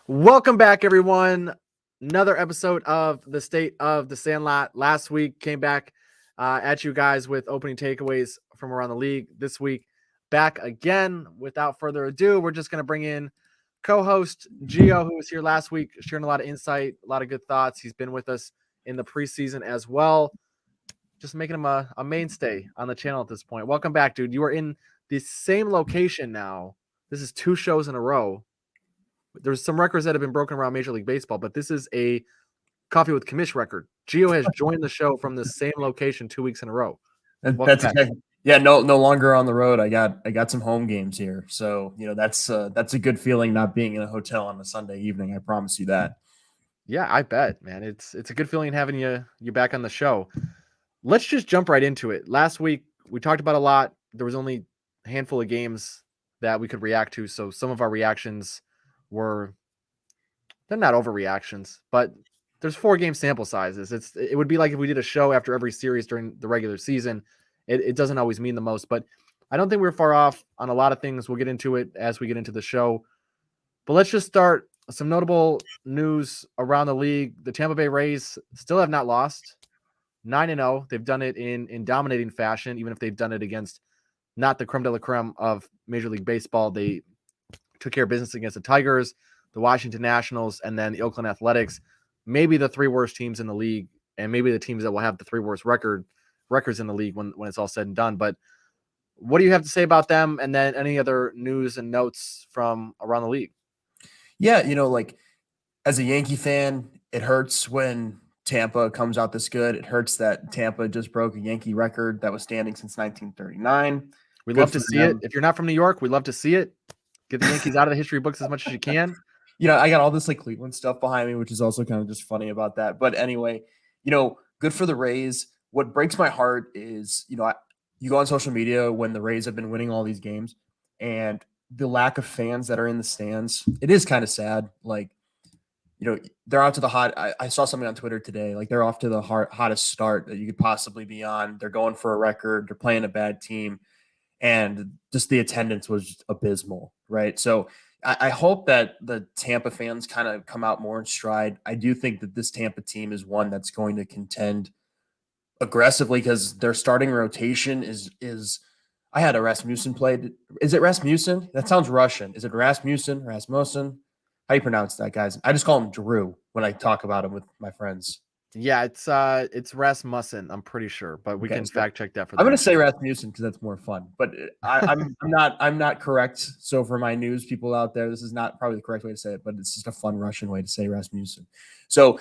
Welcome back, everyone. Another episode of the State of the Sandlot. Last week came back at you guys with opening takeaways from around the league. This week, back again. Without further ado, we're just going to bring in co-host Gio, who was here last week, sharing a lot of insight, a lot of good thoughts. He's been with us in the preseason as well, just making him a mainstay on the channel at this point. Welcome back, dude. You are in the same location now. This is 2 shows in a row. There's some records that have been broken around Major League Baseball, but this is a Coffee with Commish record. Gio has joined the show from the same location 2 weeks in a row. That's exactly, yeah. No longer on the road. I got some home games here, so that's a good feeling not being in a hotel on a Sunday evening. I promise you that. Yeah, I bet, man. It's a good feeling having you back on the show. Let's just jump right into it. Last week we talked about a lot. There was only a handful of games that we could react to, so some of our reactions they're not overreactions, but there's 4-game sample sizes. It would be like if we did a show after every series during the regular season. It doesn't always mean the most, but I don't think we're far off on a lot of things. We'll get into it as we get into the show. But let's just start some notable news around the league. The Tampa Bay Rays still have not lost. 9-0. They've done it in dominating fashion, even if they've done it against not the creme de la creme of Major League Baseball. They took care of business against the Tigers, the Washington Nationals, and then the Oakland Athletics. Maybe the 3 worst teams in the league, and maybe the teams that will have the 3 worst records in the league when it's all said and done. But what do you have to say about them? And then any other news and notes from around the league? Yeah, like as a Yankee fan, it hurts when Tampa comes out this good. It hurts that Tampa just broke a Yankee record that was standing since 1939. We love to see it. If you're not from New York, we love to see it. Get the Yankees out of the history books as much as you can. I got all this like Cleveland stuff behind me, which is also kind of just funny about that. But anyway, good for the Rays. What breaks my heart is, you go on social media when the Rays have been winning all these games, and the lack of fans that are in the stands. It is kind of sad. Like, they're out to the hot. I saw something on Twitter today. Like, they're off to the hottest start that you could possibly be on. They're going for a record. They're playing a bad team, and just the attendance was just abysmal, right? So I hope that the Tampa fans kind of come out more in stride. I do think that this Tampa team is one that's going to contend aggressively because their starting rotation is. I had a Rasmussen played. Is it Rasmussen? That sounds Russian. Is it Rasmussen? Rasmussen? How do you pronounce that, guys? I just call him Drew when I talk about him with my friends. Yeah, it's Rasmussen, I'm pretty sure, but we can fact check that for. I'm going to say Rasmussen because that's more fun, but I'm not correct. So for my news people out there, this is not probably the correct way to say it, but it's just a fun Russian way to say Rasmussen. So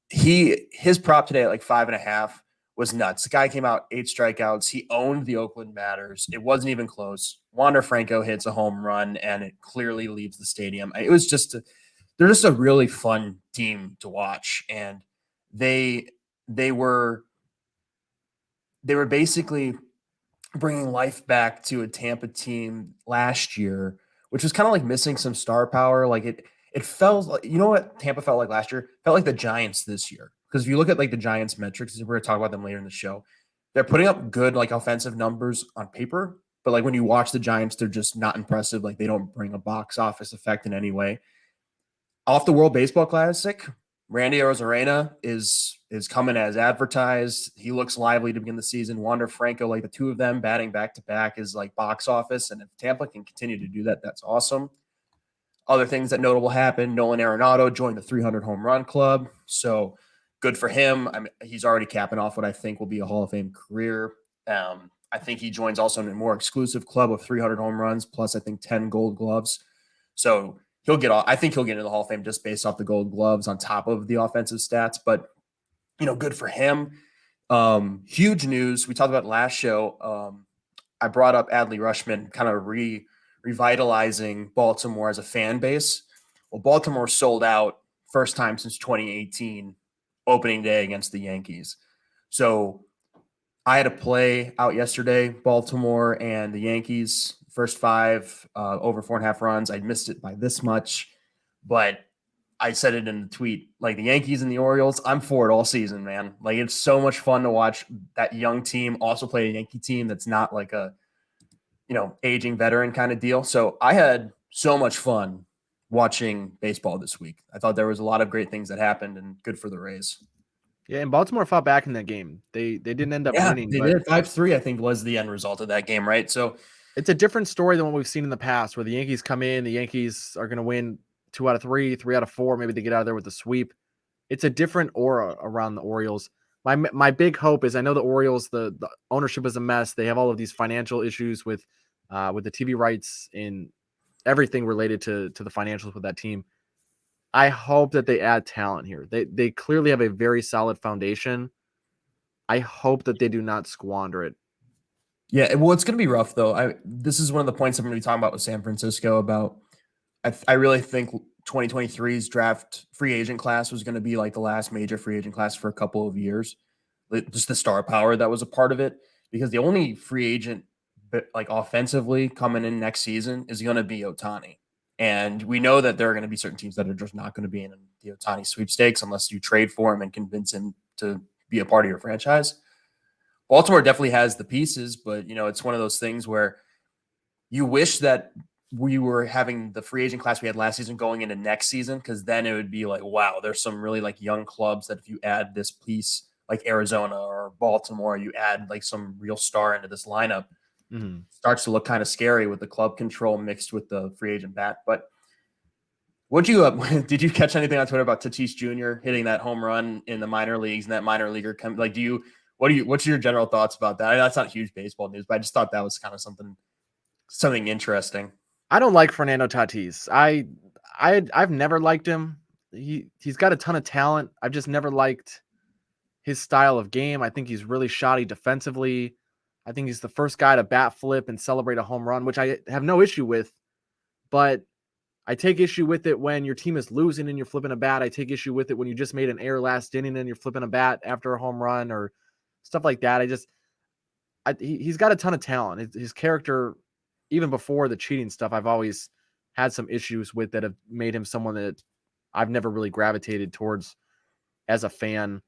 his prop today at like 5.5 was nuts. The guy came out 8 strikeouts. He owned the Oakland Matters. It wasn't even close. Wander Franco hits a home run and it clearly leaves the stadium. It was they're just a really fun team to watch, and they were basically bringing life back to a Tampa team last year, which was kind of like missing some star power. Like it felt like, what Tampa felt like last year? It felt like the Giants this year. Because if you look at like the Giants metrics, we're going to talk about them later in the show, they're putting up good like offensive numbers on paper, but like when you watch the Giants, they're just not impressive. Like they don't bring a box office effect in any way. Off the World Baseball Classic, Randy Arozarena is coming as advertised. He looks lively to begin the season. Wander Franco, like the two of them batting back to back is like box office. And if Tampa can continue to do that, that's awesome. Other things that notable happened: Nolan Arenado joined the 300 home run club. So good for him. I mean, he's already capping off what I think will be a Hall of Fame career. I think he joins also in a more exclusive club of 300 home runs, plus I think 10 gold gloves. So I think he'll get into the Hall of Fame just based off the gold gloves on top of the offensive stats. But, good for him. Huge news. We talked about last show. I brought up Adley Rutschman kind of revitalizing Baltimore as a fan base. Well, Baltimore sold out first time since 2018, opening day against the Yankees. So I had a play out yesterday, Baltimore and the Yankees, first 5 over 4.5 runs. I missed it by this much, but I said it in the tweet, like the Yankees and the Orioles, I'm for it all season, man. Like it's so much fun to watch that young team also play a Yankee team that's not like a, aging veteran kind of deal. So I had so much fun watching baseball this week. I thought there was a lot of great things that happened, and good for the Rays. Yeah, and Baltimore fought back in that game. They didn't end up winning. They did. 5-3, I think, was the end result of that game, right? So it's a different story than what we've seen in the past, where the Yankees come in, the Yankees are going to win 2 out of 3, 3 out of 4. Maybe they get out of there with a sweep. It's a different aura around the Orioles. My big hope is, I know the Orioles, the ownership is a mess. They have all of these financial issues with the TV rights and everything related to the financials with that team. I hope that they add talent here. They clearly have a very solid foundation. I hope that they do not squander it. Yeah, well, it's going to be rough, though. This is one of the points I'm going to be talking about with San Francisco about I really think 2023's draft free agent class was going to be like the last major free agent class for a couple of years. Just the star power that was a part of it, because the only free agent like offensively coming in next season is going to be Ohtani. And we know that there are going to be certain teams that are just not going to be in the Ohtani sweepstakes unless you trade for him and convince him to be a part of your franchise. Baltimore definitely has the pieces, but it's one of those things where you wish that we were having the free agent class we had last season going into next season, because then it would be like, wow, there's some really like young clubs that if you add this piece like Arizona or Baltimore, you add like some real star into this lineup, starts to look kind of scary with the club control mixed with the free agent bat. But did you catch anything on Twitter about Tatis Jr. hitting that home run in the minor leagues and that minor leaguer what's your general thoughts about that? I know that's not huge baseball news, but I just thought that was kind of something interesting. I don't like Fernando Tatis. I've never liked him. He's got a ton of talent. I've just never liked his style of game. I think he's really shoddy defensively. I think he's the first guy to bat flip and celebrate a home run, which I have no issue with. But I take issue with it when your team is losing and you're flipping a bat. I take issue with it when you just made an error last inning and you're flipping a bat after a home run or stuff like that. He's got a ton of talent. His character, even before the cheating stuff, I've always had some issues with that have made him someone that I've never really gravitated towards as a fan.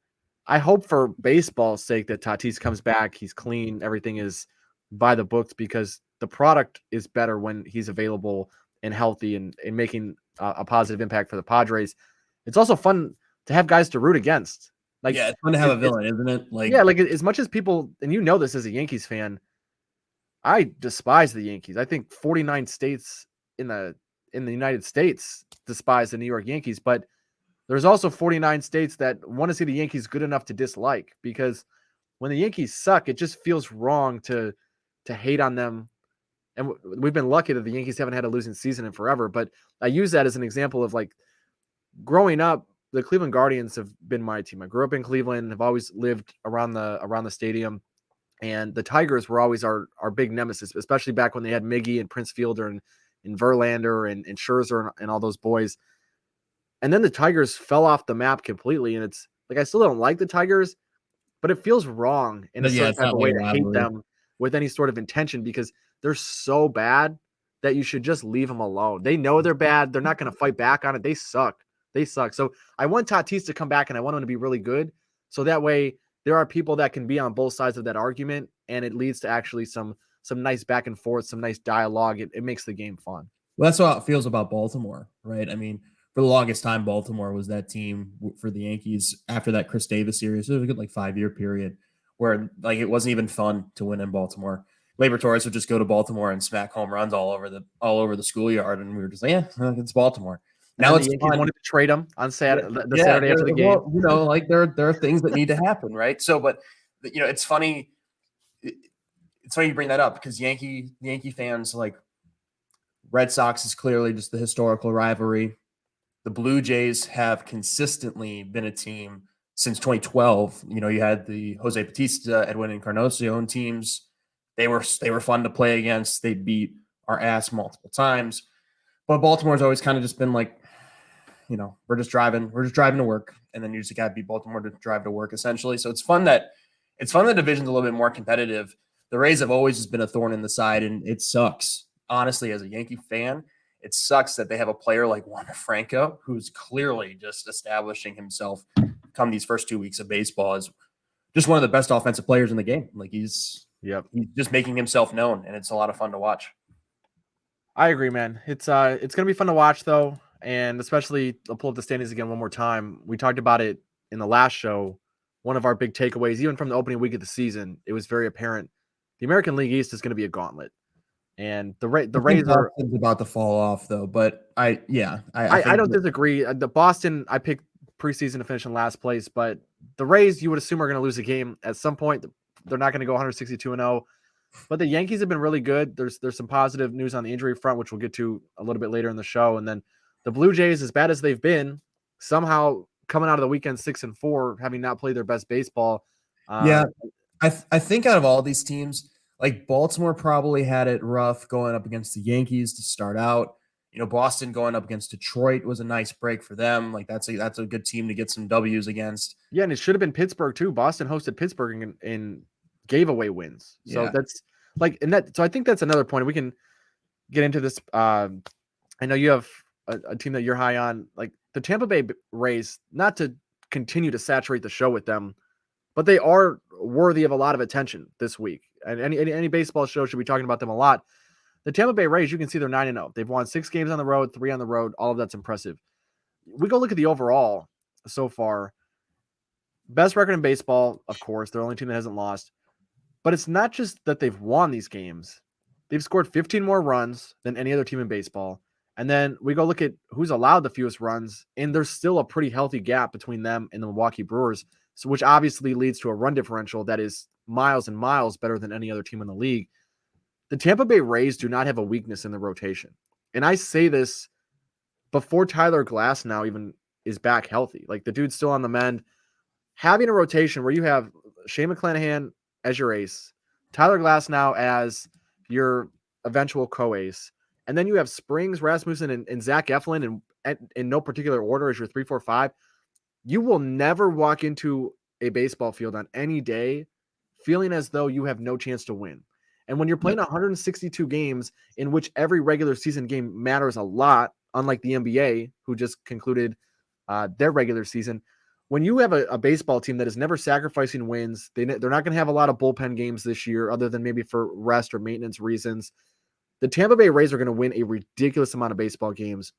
I hope for baseball's sake that Tatis comes back. He's clean. Everything is by the books, because the product is better when he's available and healthy and making a positive impact for the Padres. It's also fun to have guys to root against. It's fun to have a villain, isn't it? Like as much as people, and this as a Yankees fan, I despise the Yankees. I think 49 states in the United States despise the New York Yankees, but there's also 49 states that want to see the Yankees good enough to dislike, because when the Yankees suck, it just feels wrong to hate on them. And we've been lucky that the Yankees haven't had a losing season in forever. But I use that as an example of, like, growing up, the Cleveland Guardians have been my team. I grew up in Cleveland, have always lived around the stadium, and the Tigers were always our big nemesis, especially back when they had Miggy and Prince Fielder and Verlander and Scherzer and all those boys. And then the Tigers fell off the map completely. And it's like, I still don't like the Tigers, but it feels wrong in a certain type of way to hate them with any sort of intention, because they're so bad that you should just leave them alone. They know they're bad. They're not going to fight back on it. They suck. So I want Tatis to come back, and I want him to be really good. So that way there are people that can be on both sides of that argument, and it leads to actually some nice back and forth, some nice dialogue. It makes the game fun. Well, that's how it feels about Baltimore, right? I mean, for the longest time, Baltimore was that team for the Yankees after that Chris Davis series. It was a good 5-year period where it wasn't even fun to win in Baltimore. Labor Torres would just go to Baltimore and smack home runs all over the schoolyard, and we were just like, yeah, it's Baltimore. Now it's the Yankees wanted to trade him on Saturday, Saturday after the game. Well, there are things that need to happen, right? So, but it's funny. It's funny you bring that up, because Yankee fans, Red Sox is clearly just the historical rivalry. The Blue Jays have consistently been a team since 2012. You had the Jose Bautista, Edwin Encarnacion teams. They were fun to play against. They beat our ass multiple times. But Baltimore's always kind of just been we're just driving to work, and then you just got to beat Baltimore to drive to work, essentially. So it's fun that the division's a little bit more competitive. The Rays have always just been a thorn in the side, and it sucks. Honestly, as a Yankee fan, it sucks that they have a player like Wander Franco, who's clearly just establishing himself come these first 2 weeks of baseball as just one of the best offensive players in the game. He's just making himself known, and it's a lot of fun to watch. I agree, man. It's going to be fun to watch, though. And especially, I'll pull up the standings again one more time. We talked about it in the last show. One of our big takeaways, even from the opening week of the season, it was very apparent. The American League East is going to be a gauntlet. And the I think Rays are. Boston's about to fall off, though. But I I think don't disagree. The Boston, I picked preseason to finish in last place, but the Rays, you would assume, are going to lose a game at some point. They're not going to go 162-0. But the Yankees have been really good. There's some positive news on the injury front, which we'll get to a little bit later in the show. And then the Blue Jays, as bad as they've been, somehow coming out of the weekend 6-4, having not played their best baseball. yeah, I think out of all these teams, like Baltimore probably had it rough going up against the Yankees to start out. Boston going up against Detroit was a nice break for them. Like that's a good team to get some W's against. Yeah, and it should have been Pittsburgh too. Boston hosted Pittsburgh and gave away wins. So Yeah. that's like, and that. So I think that's another point. We can get into this. I know you have a team that you're high on, like the Tampa Bay Rays. Not to continue to saturate the show with them, but they are worthy of a lot of attention this week. And any baseball show should be talking about them a lot. The Tampa Bay Rays, you can see they're 9-0. They've won 6 games on the road, 3 on the road. All of that's impressive. We go look at the overall so far. Best record in baseball, of course. They're the only team that hasn't lost. But it's not just that they've won these games. They've scored 15 more runs than any other team in baseball. And then we go look at who's allowed the fewest runs, and there's still a pretty healthy gap between them and the Milwaukee Brewers, so which obviously leads to a run differential that is miles and miles better than any other team in the league. The Tampa Bay Rays do not have a weakness in the rotation. And I say this before Tyler Glass now even is back healthy. Like the dude's still on the mend. Having a rotation where you have Shane McClanahan as your ace, Tyler Glass now as your eventual co-ace, and then you have Springs, Rasmussen, and Zach Eflin in no particular order as your 3, 4, 5. You will never walk into a baseball field on any day feeling as though you have no chance to win. And when you're playing 162 games in which every regular season game matters a lot, unlike the NBA, who just concluded their regular season, when you have a baseball team that is never sacrificing wins, they're not going to have a lot of bullpen games this year, other than maybe for rest or maintenance reasons. The Tampa Bay Rays are going to win a ridiculous amount of baseball games.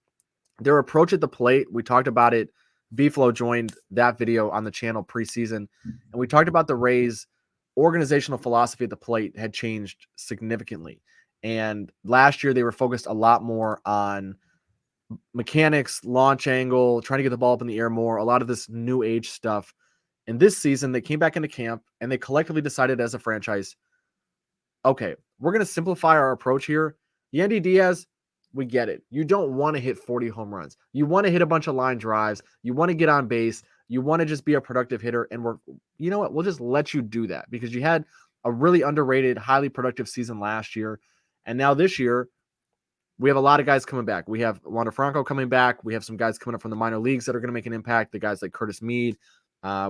Their approach at the plate, we talked about it. B-Flow joined that video on the channel preseason, and we talked about the Rays' organizational philosophy at the plate had changed significantly. And last year, they were focused a lot more on mechanics, launch angle, trying to get the ball up in the air more, a lot of this new age stuff. And this season, they came back into camp, and they collectively decided as a franchise, okay, we're going to simplify our approach here. Yandy Diaz, we get it. You don't want to hit 40 home runs. You want to hit a bunch of line drives. You want to get on base. You want to just be a productive hitter. And you know what? We'll just let you do that because you had a really underrated, highly productive season last year. And now this year, we have a lot of guys coming back. We have Wander Franco coming back. We have some guys coming up from the minor leagues that are going to make an impact. The guys like Curtis Mead.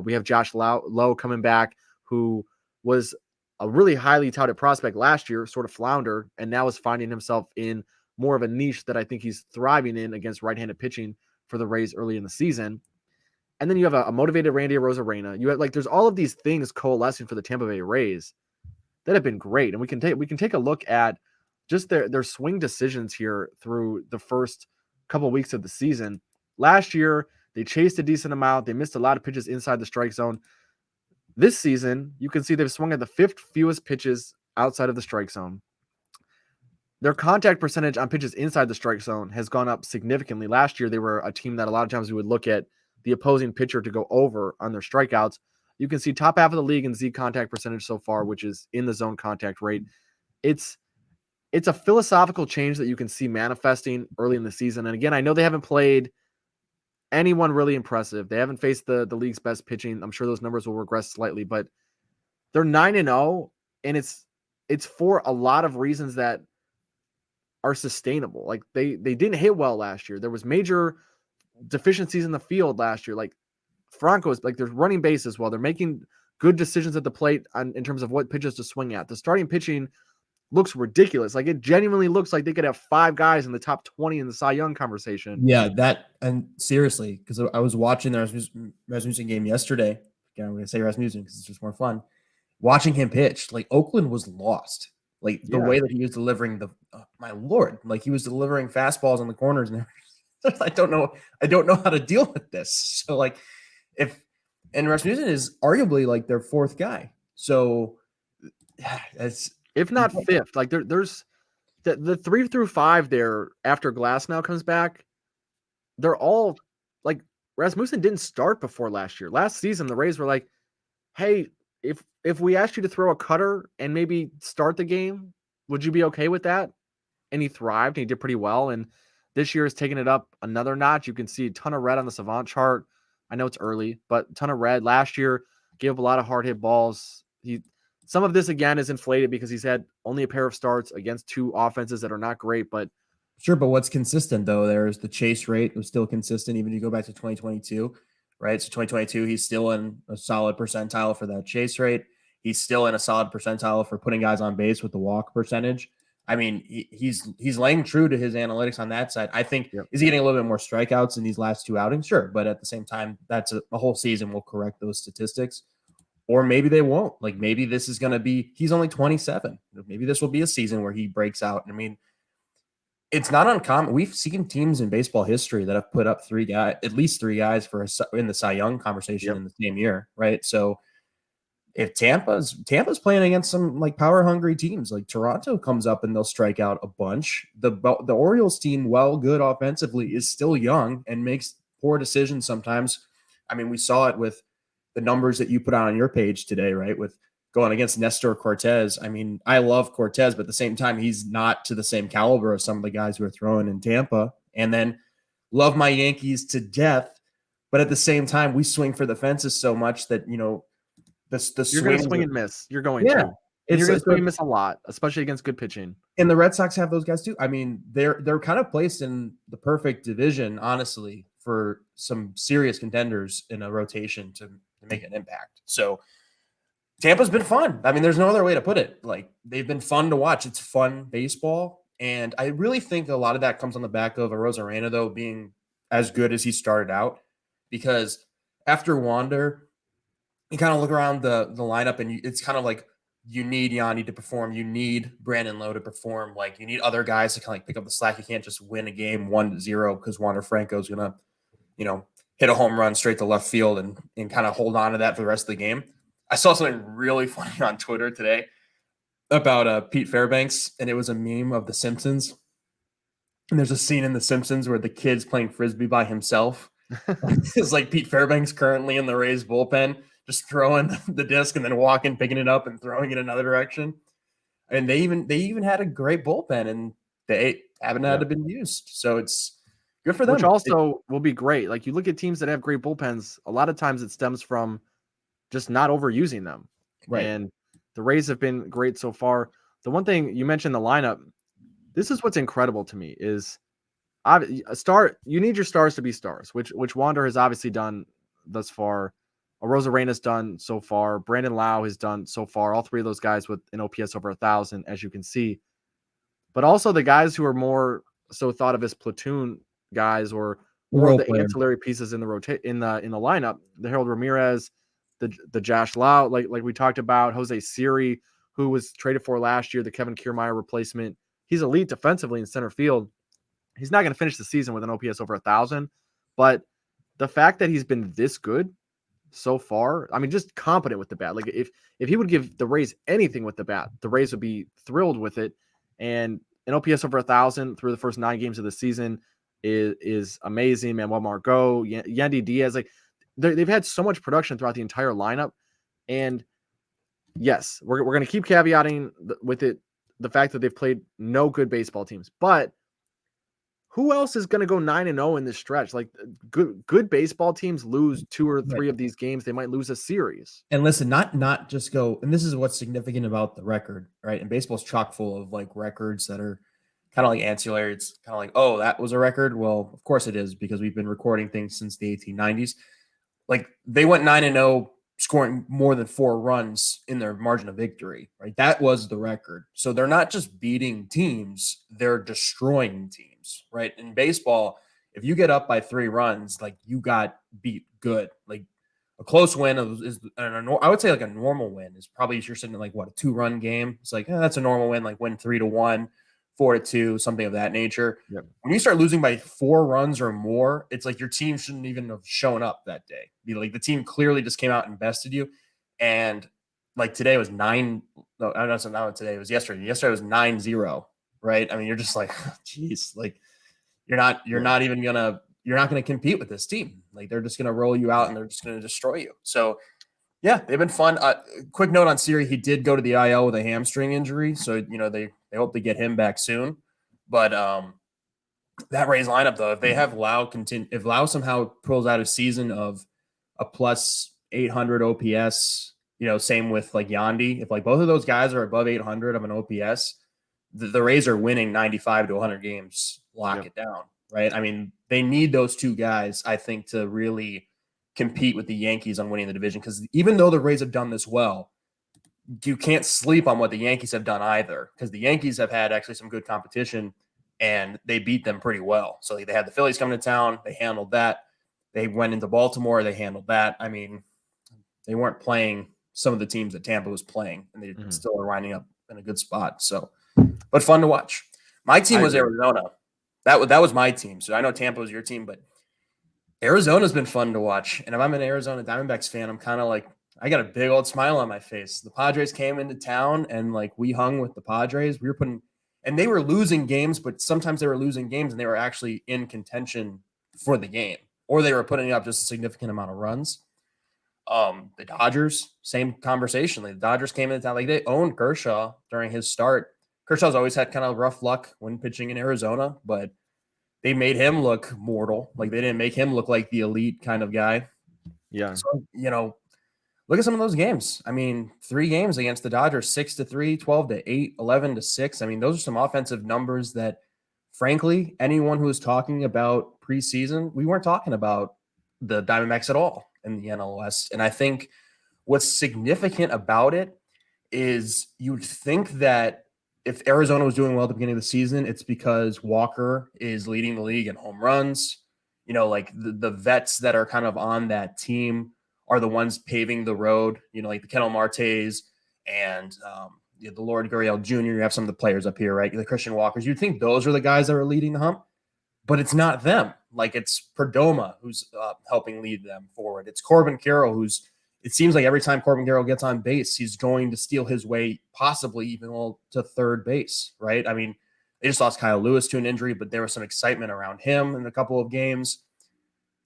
We have Josh Lowe coming back, who was a really highly touted prospect last year, sort of floundered, and now is finding himself in more of a niche that I think he's thriving in against right-handed pitching for the Rays early in the season. And then you have a motivated Randy Arozarena. You have there's all of these things coalescing for the Tampa Bay Rays that have been great. And we can take a look at just their swing decisions here through the first couple of weeks of the season. Last year, they chased a decent amount. They missed a lot of pitches inside the strike zone. This season, you can see they've swung at the 5th fewest pitches outside of the strike zone. Their contact percentage on pitches inside the strike zone has gone up significantly. Last year, they were a team that a lot of times we would look at the opposing pitcher to go over on their strikeouts. You can see top half of the league in Z contact percentage so far, which is in the zone contact rate. It's a philosophical change that you can see manifesting early in the season. And again, I know they haven't played anyone really impressive. They haven't faced the league's best pitching. I'm sure those numbers will regress slightly, but they're 9-0, and it's for a lot of reasons that are sustainable. Like they didn't hit well last year. There was major deficiencies in the field last year. Like Franco's, like they're running bases well. They're making good decisions at the plate in terms of what pitches to swing at. The starting pitching looks ridiculous. Like it genuinely looks like they could have 5 guys in the top 20 in the Cy Young conversation. Yeah, and seriously, because I was watching the Rasmussen game yesterday. Again, I'm going to say Rasmussen because it's just more fun. Watching him pitch, like Oakland was lost. Like the way that he was delivering my lord, like he was delivering fastballs on the corners and everything. I don't know. I don't know how to deal with this. So like, and Rasmussen is arguably like their fourth guy. So it's if not fifth. Like there's the 3 through 5 there after Glass now comes back. They're all like Rasmussen didn't start before last year. Last season, the Rays were like, "Hey, if we asked you to throw a cutter and maybe start the game, would you be okay with that?" And he thrived and he did pretty well. And this year is taking it up another notch. You can see a ton of red on the Savant chart. I know it's early, but a ton of red. Last year, gave up a lot of hard hit balls. Some of this again is inflated because he's had only a pair of starts against two offenses that are not great, but sure, but what's consistent though? There's the chase rate was still consistent, even if you go back to 2022, right? So 2022, he's still in a solid percentile for that chase rate. He's still in a solid percentile for putting guys on base with the walk percentage. I mean, he's laying true to his analytics on that side. I think is he getting a little bit more strikeouts in these last two outings? Sure, but at the same time, that's a whole season will correct those statistics. Or maybe they won't. Like maybe this is going to be. He's only 27. Maybe this will be a season where he breaks out. I mean, it's not uncommon. We've seen teams in baseball history that have put up at least three guys in the Cy Young conversation in the same year, right? So if Tampa's playing against some like power hungry teams, like Toronto comes up and they'll strike out a bunch. The Orioles team, while good offensively, is still young and makes poor decisions sometimes. I mean, we saw it with the numbers that you put out on your page today, right? With going against Nestor Cortez. I mean, I love Cortez, but at the same time, he's not to the same caliber as some of the guys who are throwing in Tampa. And then love my Yankees to death, but at the same time, we swing for the fences so much that, you know, you're going to swing and miss. You're going to. And you're going to swing and miss a lot, especially against good pitching. And the Red Sox have those guys too. I mean, they're kind of placed in the perfect division, honestly, for some serious contenders in a rotation to make an impact. So Tampa's been fun. I mean, there's no other way to put it. Like, they've been fun to watch. It's fun baseball. And I really think a lot of that comes on the back of Arozarena, though, being as good as he started out. Because after Wander, you kind of look around the lineup, and it's kind of like you need Yanni to perform. You need Brandon Lowe to perform. Like, you need other guys to kind of like pick up the slack. You can't just win a game 1-0 because Wander Franco's going to, you know, hit a home run straight to left field and kind of hold on to that for the rest of the game. I saw something really funny on Twitter today about Pete Fairbanks, and it was a meme of The Simpsons. And there's a scene in The Simpsons where the kid's playing Frisbee by himself. It's like Pete Fairbanks currently in the Rays bullpen, just throwing the disc and then walking, picking it up and throwing it another direction. And they even had a great bullpen, and they haven't had to been used. So it's good for them. Which also will be great. Like, you look at teams that have great bullpens, a lot of times it stems from just not overusing them. Right. And the Rays have been great so far. The one thing you mentioned, the lineup, this is what's incredible to me is you need your stars to be stars, which Wander has obviously done thus far. Arozarena's done so far. Brandon Lau has done so far. All three of those guys with an OPS over 1,000, as you can see. But also the guys who are more so thought of as platoon guys or more of the ancillary pieces in the in the lineup. The Harold Ramirez, the Josh Lau, like we talked about, Jose Siri, who was traded for last year, the Kevin Kiermaier replacement. He's elite defensively in center field. He's not going to finish the season with an OPS over 1,000, but the fact that he's been this good so far, I mean, just competent with the bat. Like if he would give the Rays anything with the bat, the Rays would be thrilled with it. And an OPS over 1,000 through the first 9 games of the season is amazing. Manuel Margot, Yandy Diaz, like they've had so much production throughout the entire lineup. And yes, we're going to keep caveating with it the fact that they've played no good baseball teams, but who else is going to go 9-0 in this stretch? Like good baseball teams lose 2 or 3 of these games. They might lose a series. And listen, not just go. And this is what's significant about the record, right? And baseball's chock full of like records that are kind of like ancillary. It's kind of like, oh, that was a record. Well, of course it is because we've been recording things since the 1890s. Like they went 9-0, scoring more than 4 runs in their margin of victory, right? That was the record. So they're not just beating teams, they're destroying teams, right? In baseball, if you get up by 3 runs, like you got beat good. Like a close win is I would say like a normal win is probably, you're sitting at like what, a 2-run game. It's like, that's a normal win, like win 3-1, 4-2, something of that nature. Yep. When you start losing by 4 runs or more, it's like your team shouldn't even have shown up that day. Like the team clearly just came out and bested you. And like today was 9. No, I don't know. Not today. It was yesterday. Yesterday was 9-0. Right. I mean, you're just like, geez, like you're not gonna compete with this team. Like they're just gonna roll you out and they're just gonna destroy you. So yeah, they've been fun. Quick note on Siri, he did go to the IL with a hamstring injury, so they hope to get him back soon. But that Rays lineup though, if they have if Lau somehow pulls out a season of a plus 800 OPS, same with like Yandy, if like both of those guys are above 800 of an OPS, the Rays are winning 95 to 100 games. Lock it down, right? I mean, they need those two guys, I think, to really compete with the Yankees on winning the division, because even though the Rays have done this well, you can't sleep on what the Yankees have done either, because the Yankees have had actually some good competition and they beat them pretty well. So they had the Phillies coming to town, they handled that. They went into Baltimore, they handled that. I mean, they weren't playing some of the teams that Tampa was playing, and they still are winding up in a good spot. So, but fun to watch. My team was Arizona. That was my team. So I know Tampa was your team, but Arizona's been fun to watch. And if I'm an Arizona Diamondbacks fan, I'm kind of like, I got a big old smile on my face. The Padres came into town and like we hung with the Padres. And they were losing games, but sometimes they were losing games and they were actually in contention for the game, or they were putting up just a significant amount of runs. The Dodgers, same conversation. Like the Dodgers came into town, like they owned Kershaw during his start. Kershaw's always had kind of rough luck when pitching in Arizona, but they made him look mortal. Like they didn't make him look like the elite kind of guy. Yeah. So, look at some of those games. I mean, 3 games against the Dodgers, 6-3, 12-8, 11-6. I mean, those are some offensive numbers that, frankly, anyone who was talking about preseason, we weren't talking about the Diamondbacks at all in the NL West. And I think what's significant about it is you would think that if Arizona was doing well at the beginning of the season, it's because Walker is leading the league in home runs. Like the vets that are kind of on that team are the ones paving the road, like the Kendall Martes and the Lord Gurriel Jr. You have some of the players up here, right? The Christian Walkers. You'd think those are the guys that are leading the hump, but it's not them. Like it's Perdomo who's helping lead them forward. It's Corbin Carroll it seems like every time Corbin Carroll gets on base, he's going to steal his way, possibly even to third base, right? I mean, they just lost Kyle Lewis to an injury, but there was some excitement around him in a couple of games.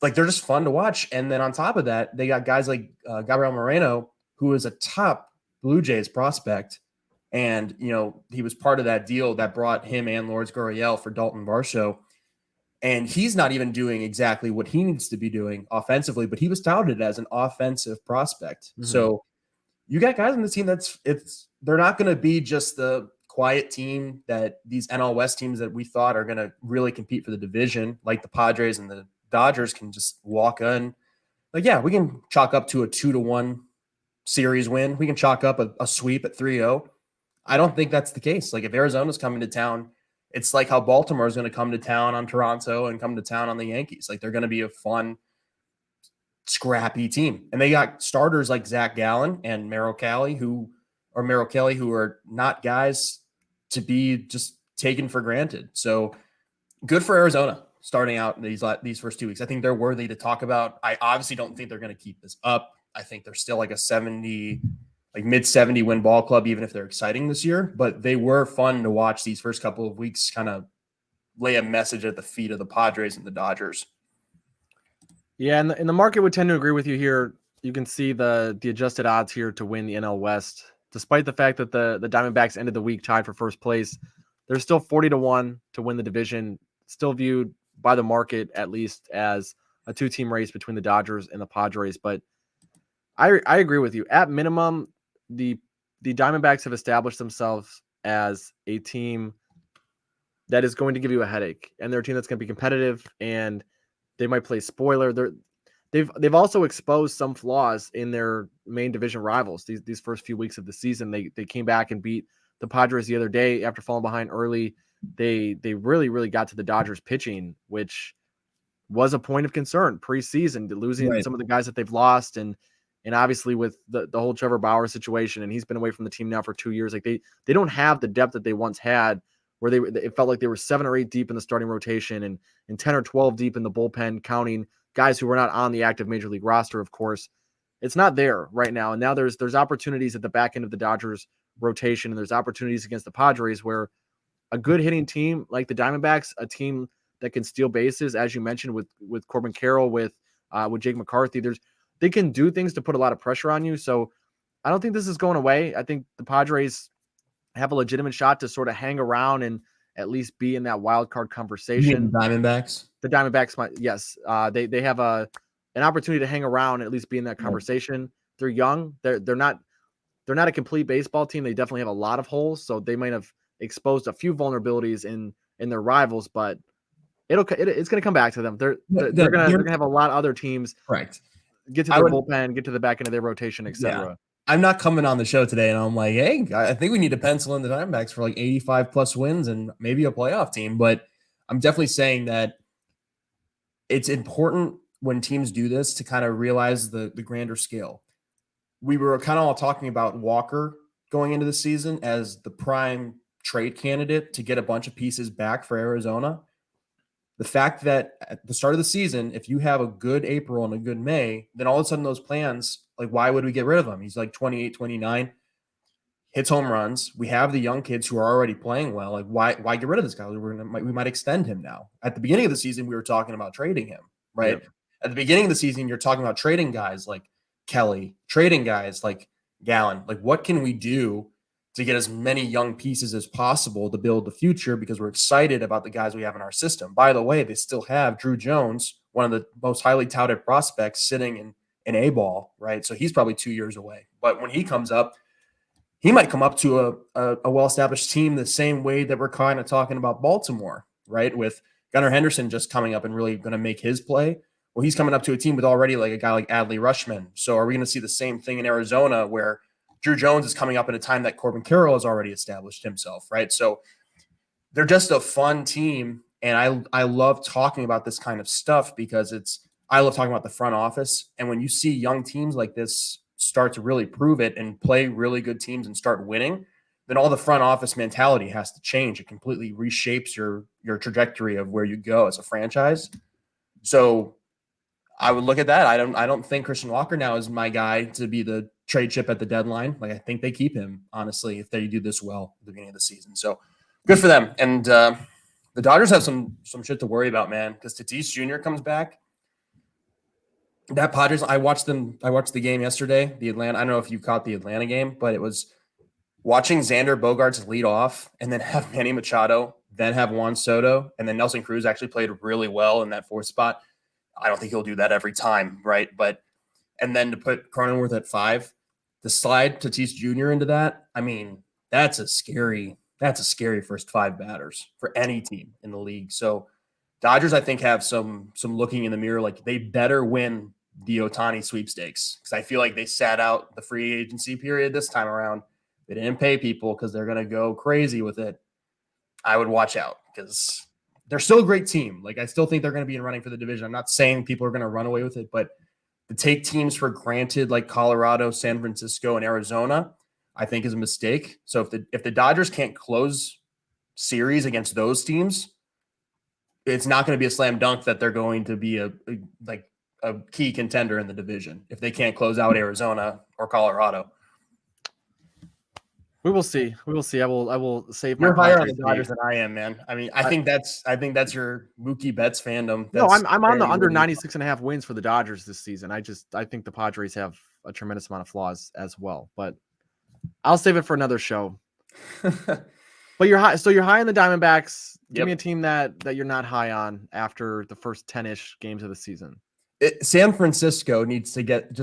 Like, they're just fun to watch. And then on top of that, they got guys like Gabriel Moreno, who is a top Blue Jays prospect. And, he was part of that deal that brought him and Lourdes Gurriel for Dalton Varsho. And he's not even doing exactly what he needs to be doing offensively, but he was touted as an offensive prospect. Mm-hmm. So you got guys on the team they're not going to be just the quiet team that these NL West teams that we thought are going to really compete for the division, like the Padres and the Dodgers can just walk in. Like, yeah, we can chalk up to a 2-1 series win. We can chalk up a sweep at 3-0. I don't think that's the case. Like if Arizona's coming to town, it's like how Baltimore is going to come to town on Toronto and come to town on the Yankees. Like they're going to be a fun, scrappy team. And they got starters like Zach Gallen and Merrill Kelly, who are not guys to be just taken for granted. So good for Arizona starting out these first 2 weeks. I think they're worthy to talk about. I obviously don't think they're going to keep this up. I think they're still like a mid 70 win ball club, even if they're exciting this year, but they were fun to watch these first couple of weeks kind of lay a message at the feet of the Padres and the Dodgers. Yeah. And the market would tend to agree with you here. You can see the adjusted odds here to win the NL West, despite the fact that the Diamondbacks ended the week tied for first place. They're still 40-1 to win the division, still viewed by the market, at least, as a 2-team race between the Dodgers and the Padres. But I agree with you. At minimum, the Diamondbacks have established themselves as a team that is going to give you a headache, and they're a team that's going to be competitive, and they might play spoiler. They've also exposed some flaws in their main division rivals. These first few weeks of the season, they came back and beat the Padres the other day after falling behind early. They really got to the Dodgers pitching, which was a point of concern preseason, losing some of the guys that they've lost, and obviously with the whole Trevor Bauer situation, and he's been away from the team now for 2 years. Like they don't have the depth that they once had where it felt like they were 7 or 8 deep in the starting rotation and 10 or 12 deep in the bullpen, counting guys who were not on the active major league roster, of course. It's not there right now. And now there's opportunities at the back end of the Dodgers rotation, and there's opportunities against the Padres where a good hitting team like the Diamondbacks, a team that can steal bases, as you mentioned, with Corbin Carroll, with Jake McCarthy, they can do things to put a lot of pressure on you. So I don't think this is going away. I think the Padres have a legitimate shot to sort of hang around and at least be in that wild card conversation. You mean the Diamondbacks? The Diamondbacks might, yes. They have an opportunity to hang around and at least be in that conversation. They're young. They're not a complete baseball team. They definitely have a lot of holes, so they might have exposed a few vulnerabilities in their rivals, but it's going to come back to them. They're going to have a lot of other teams. Correct. Get to their bullpen, get to the back end of their rotation, etc. Yeah. I'm not coming on the show today and I'm like, hey, I think we need to pencil in the Diamondbacks for like 85 plus wins and maybe a playoff team. But I'm definitely saying that it's important when teams do this to kind of realize the grander scale. We were kind of all talking about Walker going into the season as the prime trade candidate to get a bunch of pieces back for Arizona. The fact that at the start of the season, if you have a good April and a good May, then all of a sudden those plans, like, why would we get rid of him? He's like 28, 29, hits home runs. We have the young kids who are already playing well. Like, why get rid of this guy? We might extend him now. At the beginning of the season, we were talking about trading him, right? Yep. At the beginning of the season, you're talking about trading guys like Kelly, trading guys like Gallen. Like, what can we do to get as many young pieces as possible to build the future, because we're excited about the guys we have in our system. By the way, they still have Drew Jones, one of the most highly touted prospects, sitting in A-ball, right? So he's probably 2 years away. But when he comes up, he might come up to a well-established team the same way that we're kind of talking about Baltimore, right? With Gunnar Henderson just coming up and really going to make his play. Well, he's coming up to a team with already like a guy like Adley Rutschman. So are we going to see the same thing in Arizona where Drew Jones is coming up at a time that Corbin Carroll has already established himself, right? So they're just a fun team, and I love talking about this kind of stuff because I love talking about the front office. And when you see young teams like this start to really prove it and play really good teams and start winning, then all the front office mentality has to change. It completely reshapes your trajectory of where you go as a franchise. So I would look at that. I don't think Christian Walker now is my guy to be the trade chip at the deadline. Like, I think they keep him, honestly, if they do this well at the beginning of the season. So good for them. And the Dodgers have some shit to worry about, man, because Tatis Jr. comes back. That Padres, I watched the game yesterday, the Atlanta. I don't know if you caught the Atlanta game, but it was watching Xander Bogaerts lead off and then have Manny Machado, then have Juan Soto, and then Nelson Cruz actually played really well in that fourth spot. I don't think he'll do that every time, right? And then to put Cronenworth at 5, to slide Tatis Jr. into that, I mean, that's a scary first 5 batters for any team in the league. So Dodgers, I think, have some looking in the mirror. Like, they better win the Ohtani sweepstakes, because I feel like they sat out the free agency period this time around. They didn't pay people because they're going to go crazy with it. I would watch out because they're still a great team. Like, I still think they're going to be in running for the division. I'm not saying people are going to run away with it, but to take teams for granted like Colorado, San Francisco, and Arizona, I think is a mistake. So if the Dodgers can't close series against those teams, it's not going to be a slam dunk that they're going to be a key contender in the division if they can't close out Arizona or Colorado. We will see. I will save my. You're higher on the Dodgers than I am, man. I mean, I think that's your Mookie Betts fandom. No, I'm on the under 96.5 wins for the Dodgers this season. I think the Padres have a tremendous amount of flaws as well, but I'll save it for another show. But you're high. So you're high on the Diamondbacks. Give me a team that you're not high on after the first 10-ish games of the season. San Francisco needs to get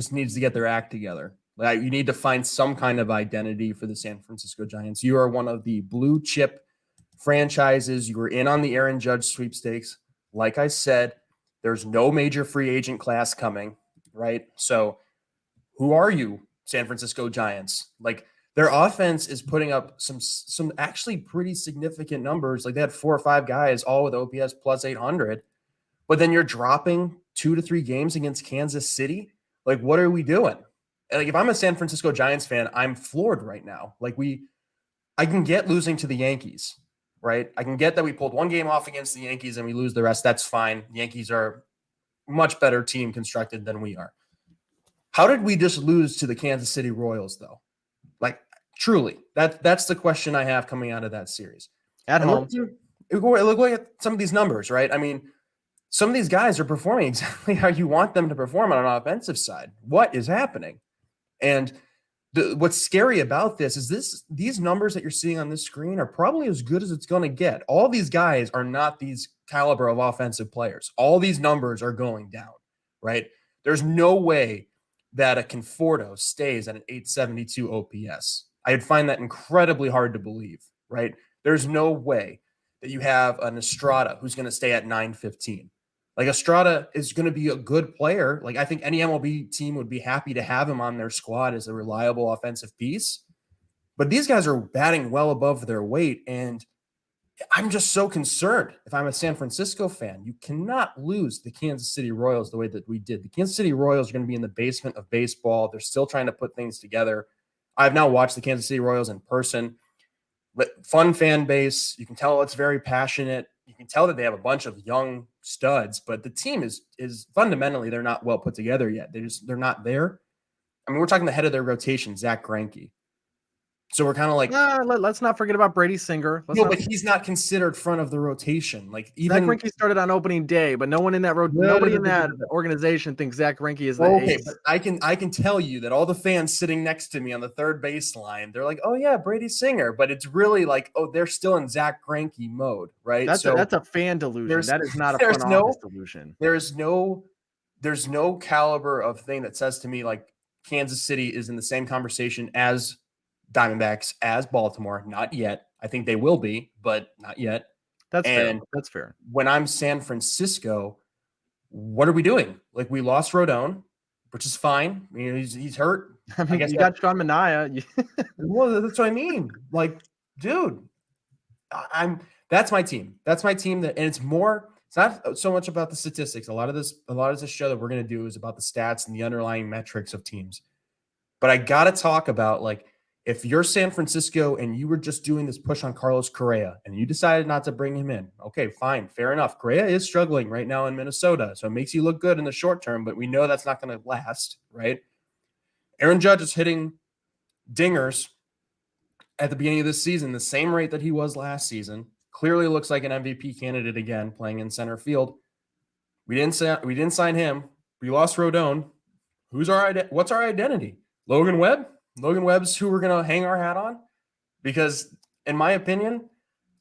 their act together. Like, you need to find some kind of identity for the San Francisco Giants. You are one of the blue chip franchises. You were in on the Aaron Judge sweepstakes. Like I said, there's no major free agent class coming, right? So who are you, San Francisco Giants? Like, their offense is putting up some actually pretty significant numbers. Like, they had 4 or 5 guys all with OPS plus 800, but then you're dropping 2 to 3 games against Kansas City. Like, what are we doing? Like, if I'm a San Francisco Giants fan, I'm floored right now. Like, I can get losing to the Yankees, right? I can get that we pulled one game off against the Yankees and we lose the rest. That's fine. The Yankees are a much better team constructed than we are. How did we just lose to the Kansas City Royals, though? Like, truly, that's the question I have coming out of that series. At And home. look at some of these numbers, right? I mean, some of these guys are performing exactly how you want them to perform on an offensive side. What is happening? And what's scary about this is these numbers that you're seeing on this screen are probably as good as it's going to get. All these guys are not these caliber of offensive players. All these numbers are going down, right? There's no way that a Conforto stays at an 872 OPS. I'd find that incredibly hard to believe, right? There's no way that you have an Estrada who's going to stay at 915. Like Estrada is going to be a good player. Like I think any MLB team would be happy to have him on their squad as a reliable offensive piece. But these guys are batting well above their weight. And I'm just so concerned if I'm a San Francisco fan. You cannot lose the Kansas City Royals the way that we did. The Kansas City Royals are going to be in the basement of baseball. They're still trying to put things together. I've now watched the Kansas City Royals in person. But fun fan base. You can tell it's very passionate. You can tell that they have a bunch of young studs, but the team is fundamentally they're not well put together yet. They're not there. I mean, we're talking the head of their rotation, Zach Greinke. So we're kind of like, let's not forget about Brady Singer. but he's not considered front of the rotation. Like Zach Greinke started on opening day, but no one in that nobody in that organization thinks Zach Greinke is the ace. But I can tell you that all the fans sitting next to me on the third baseline, they're like, oh yeah, Brady Singer, but it's really like, oh, they're still in Zach Greinke mode, right? That's a fan delusion. That is not a front office delusion. There's no caliber of thing that says to me like Kansas City is in the same conversation as Diamondbacks, as Baltimore. Not yet. I think they will be, but not yet. Fair. That's fair. When I'm San Francisco, what are we doing? Like we lost Rodon, which is fine. I mean, he's hurt. I mean, you got Sean Manaea. Well, that's what I mean. Like, dude, that's my team. That's my team. And it's not so much about the statistics. A lot of this show that we're going to do is about the stats and the underlying metrics of teams. But I got to talk about like, if you're San Francisco and you were just doing this push on Carlos Correa and you decided not to bring him in, okay, fine, fair enough. Correa is struggling right now in Minnesota, so it makes you look good in the short term, but we know that's not going to last, right? Aaron Judge is hitting dingers at the beginning of this season, the same rate that he was last season. Clearly looks like an MVP candidate again, playing in center field. We didn't sign him. We lost Rodon. What's our identity? Logan Webb? Logan Webb's who we're going to hang our hat on, because in my opinion,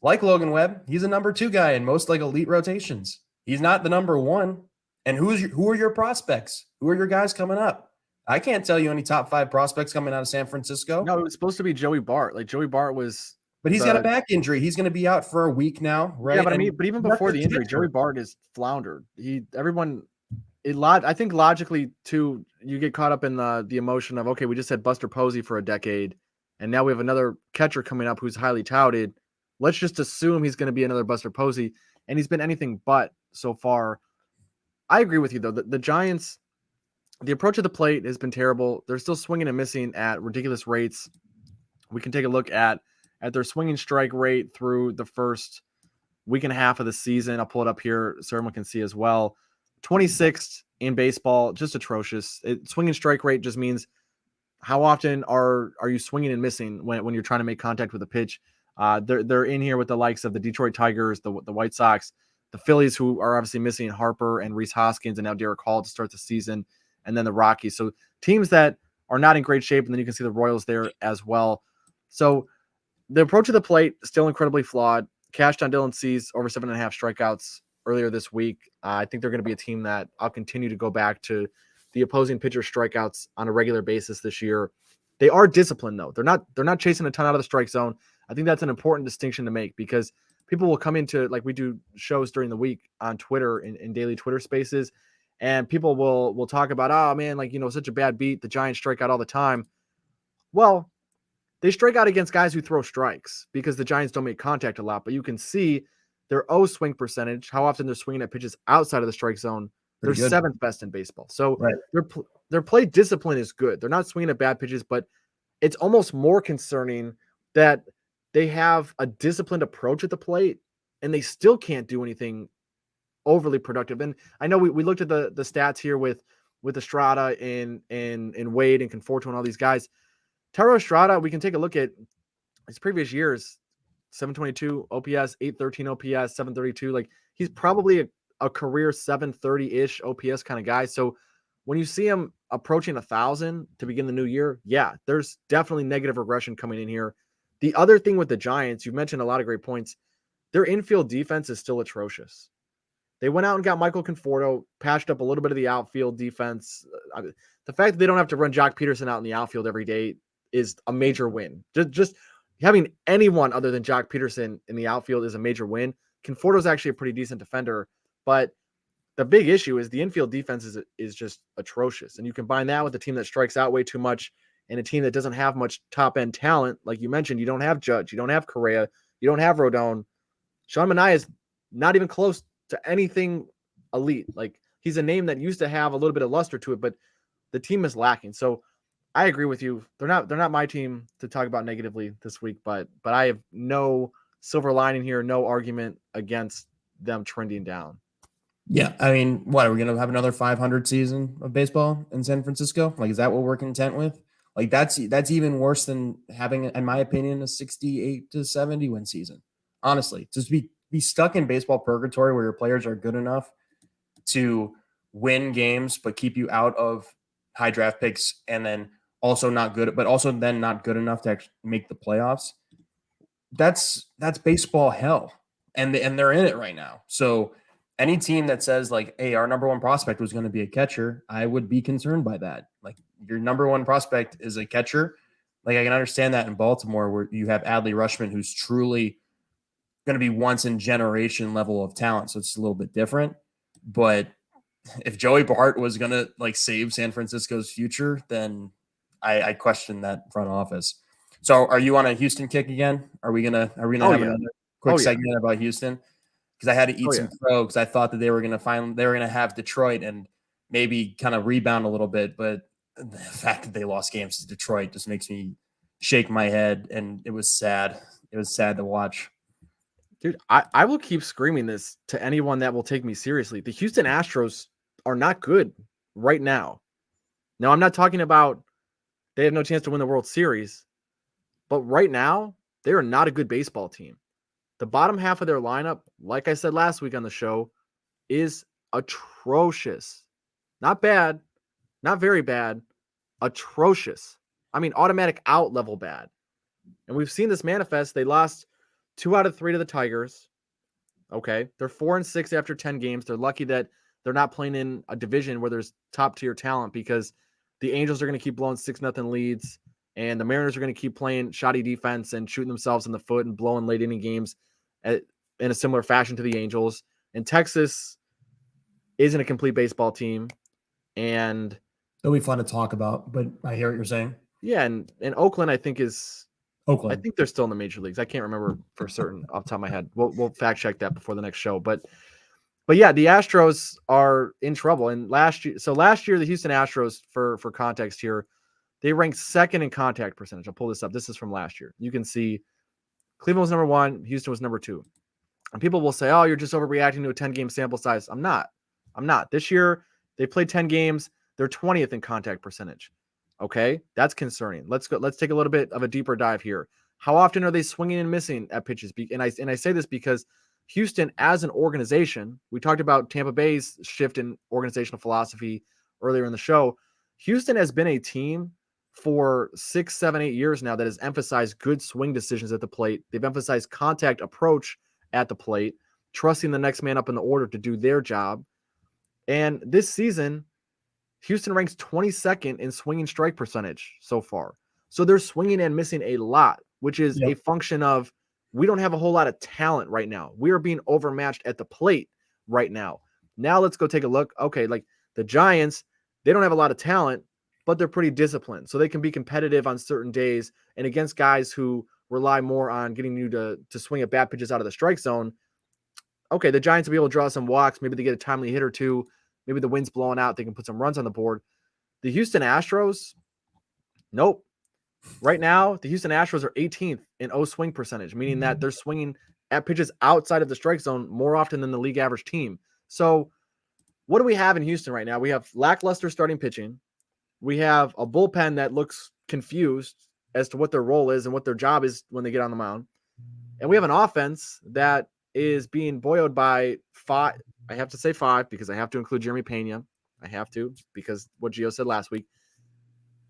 like Logan Webb, he's a number 2 guy in most like elite rotations. He's not the number 1. And who are your prospects? Who are your guys coming up? I can't tell you any top 5 prospects coming out of San Francisco. No, it was supposed to be Joey Bart. Like Joey Bart was, but he's got a back injury. He's going to be out for a week now, right? Yeah, but even before the injury, Joey Bart is floundered. I think logically too, you get caught up in the emotion of, okay, we just had Buster Posey for a decade, and now we have another catcher coming up who's highly touted. Let's just assume he's going to be another Buster Posey, and he's been anything but so far. I agree with you though. The Giants, the approach of the plate has been terrible. They're still swinging and missing at ridiculous rates. We can take a look at their swinging strike rate through the first week and a half of the season. I'll pull it up here so everyone can see as well. 26th in baseball, just atrocious. Swinging strike rate just means how often are you swinging and missing when you're trying to make contact with a pitch. They're in here with the likes of the Detroit Tigers, the White Sox, the Phillies, who are obviously missing Harper and Rhys Hoskins, and now Derek Hall to start the season, and then the Rockies. So teams that are not in great shape, and then you can see the Royals there as well. So the approach of the plate still incredibly flawed. Cashed on Dylan Cease over 7.5 strikeouts earlier this week. I think they're going to be a team that I'll continue to go back to the opposing pitcher strikeouts on a regular basis this year. They are disciplined though. They're not chasing a ton out of the strike zone. I think that's an important distinction to make, because people will come into, like we do shows during the week on Twitter in daily Twitter spaces, and people will talk about, oh man, like, such a bad beat. The Giants strike out all the time. Well, they strike out against guys who throw strikes because the Giants don't make contact a lot, but you can see their O swing percentage, how often they're swinging at pitches outside of the strike zone. They're 7th best in baseball. So right. Their play discipline is good. They're not swinging at bad pitches, but it's almost more concerning that they have a disciplined approach at the plate, and they still can't do anything overly productive. And I know we looked at the stats here with Estrada and Wade and Conforto and all these guys. Thairo Estrada, we can take a look at his previous years: 722 OPS, 813 OPS, 732. Like, he's probably a career 730-ish OPS kind of guy. So when you see him approaching 1,000 to begin the new year, yeah, there's definitely negative regression coming in here. The other thing with the Giants, you mentioned a lot of great points. Their infield defense is still atrocious. They went out and got Michael Conforto, patched up a little bit of the outfield defense. The fact that they don't have to run Jock Peterson out in the outfield every day is a major win. Just having anyone other than Jock Peterson in the outfield is a major win. Conforto's actually a pretty decent defender, but the big issue is the infield defense is just atrocious. And you combine that with a team that strikes out way too much and a team that doesn't have much top-end talent. Like you mentioned, you don't have Judge, you don't have Correa, you don't have Rodon. Sean Manaea is not even close to anything elite. Like, he's a name that used to have a little bit of luster to it, but the team is lacking. So I agree with you. They're not my team to talk about negatively this week, but I have no silver lining here, no argument against them trending down. Yeah, I mean, what are we going to have another 500 season of baseball in San Francisco? Like, is that what we're content with? Like, that's even worse than having, in my opinion, a 68 to 70 win season. Honestly, just be stuck in baseball purgatory where your players are good enough to win games but keep you out of high draft picks, and then also not good, but also then not good enough to actually make the playoffs. That's baseball hell, and they're in it right now. So any team that says, like, hey, our number one prospect was going to be a catcher, I would be concerned by that. Like, your number one prospect is a catcher. Like, I can understand that in Baltimore where you have Adley Rutschman, who's truly going to be once in generation level of talent. So it's a little bit different. But if Joey Bart was going to, like, save San Francisco's future, then I question that front office. So are you on a Houston kick again? Are we gonna have another quick segment about Houston? Because I had to eat some crow because I thought that they were gonna have Detroit and maybe kind of rebound a little bit, but the fact that they lost games to Detroit just makes me shake my head, and it was sad. It was sad to watch. Dude, I will keep screaming this to anyone that will take me seriously. The Houston Astros are not good right now. Now, I'm not talking about they have no chance to win the World Series, but right now, they are not a good baseball team. The bottom half of their lineup, like I said last week on the show, is atrocious. Not bad, not very bad, atrocious. I mean, automatic out level bad. And we've seen this manifest. They lost 2 out of 3 to the Tigers. Okay. They're 4-6 after 10 games. They're lucky that they're not playing in a division where there's top tier talent, because the Angels are going to keep blowing 6-0 leads, and the Mariners are going to keep playing shoddy defense and shooting themselves in the foot and blowing late inning games in a similar fashion to the Angels. And Texas isn't a complete baseball team. And it'll be fun to talk about, but I hear what you're saying. Yeah. And Oakland, I think Oakland. I think they're still in the major leagues. I can't remember for certain off the top of my head. We'll fact check that before the next show. But yeah, the Astros are in trouble. And last year, the Houston Astros, for context here, they ranked second in contact percentage. I'll pull this up. This is from last year. You can see Cleveland was number 1, Houston was number 2. And people will say, "Oh, you're just overreacting to a 10-game sample size." I'm not. This year, they played 10 games. They're 20th in contact percentage. Okay, that's concerning. Let's take a little bit of a deeper dive here. How often are they swinging and missing at pitches? And I say this because Houston, as an organization, we talked about Tampa Bay's shift in organizational philosophy earlier in the show. Houston has been a team for 6, 7, 8 years now that has emphasized good swing decisions at the plate. They've emphasized contact approach at the plate, trusting the next man up in the order to do their job. And this season, Houston ranks 22nd in swinging strike percentage so far. So they're swinging and missing a lot, which is a function of we don't have a whole lot of talent right now. We are being overmatched at the plate right now. Now let's go take a look. Okay, like the Giants, they don't have a lot of talent, but they're pretty disciplined. So they can be competitive on certain days and against guys who rely more on getting you to swing at bad pitches out of the strike zone. Okay, the Giants will be able to draw some walks. Maybe they get a timely hit or two. Maybe the wind's blowing out. They can put some runs on the board. The Houston Astros, nope. Right now, the Houston Astros are 18th in O swing percentage, meaning that they're swinging at pitches outside of the strike zone more often than the league average team. So, what do we have in Houston right now? We have lackluster starting pitching. We have a bullpen that looks confused as to what their role is and what their job is when they get on the mound. And we have an offense that is being buoyed by five. I have to say five because I have to include Jeremy Pena. I have to because what Gio said last week.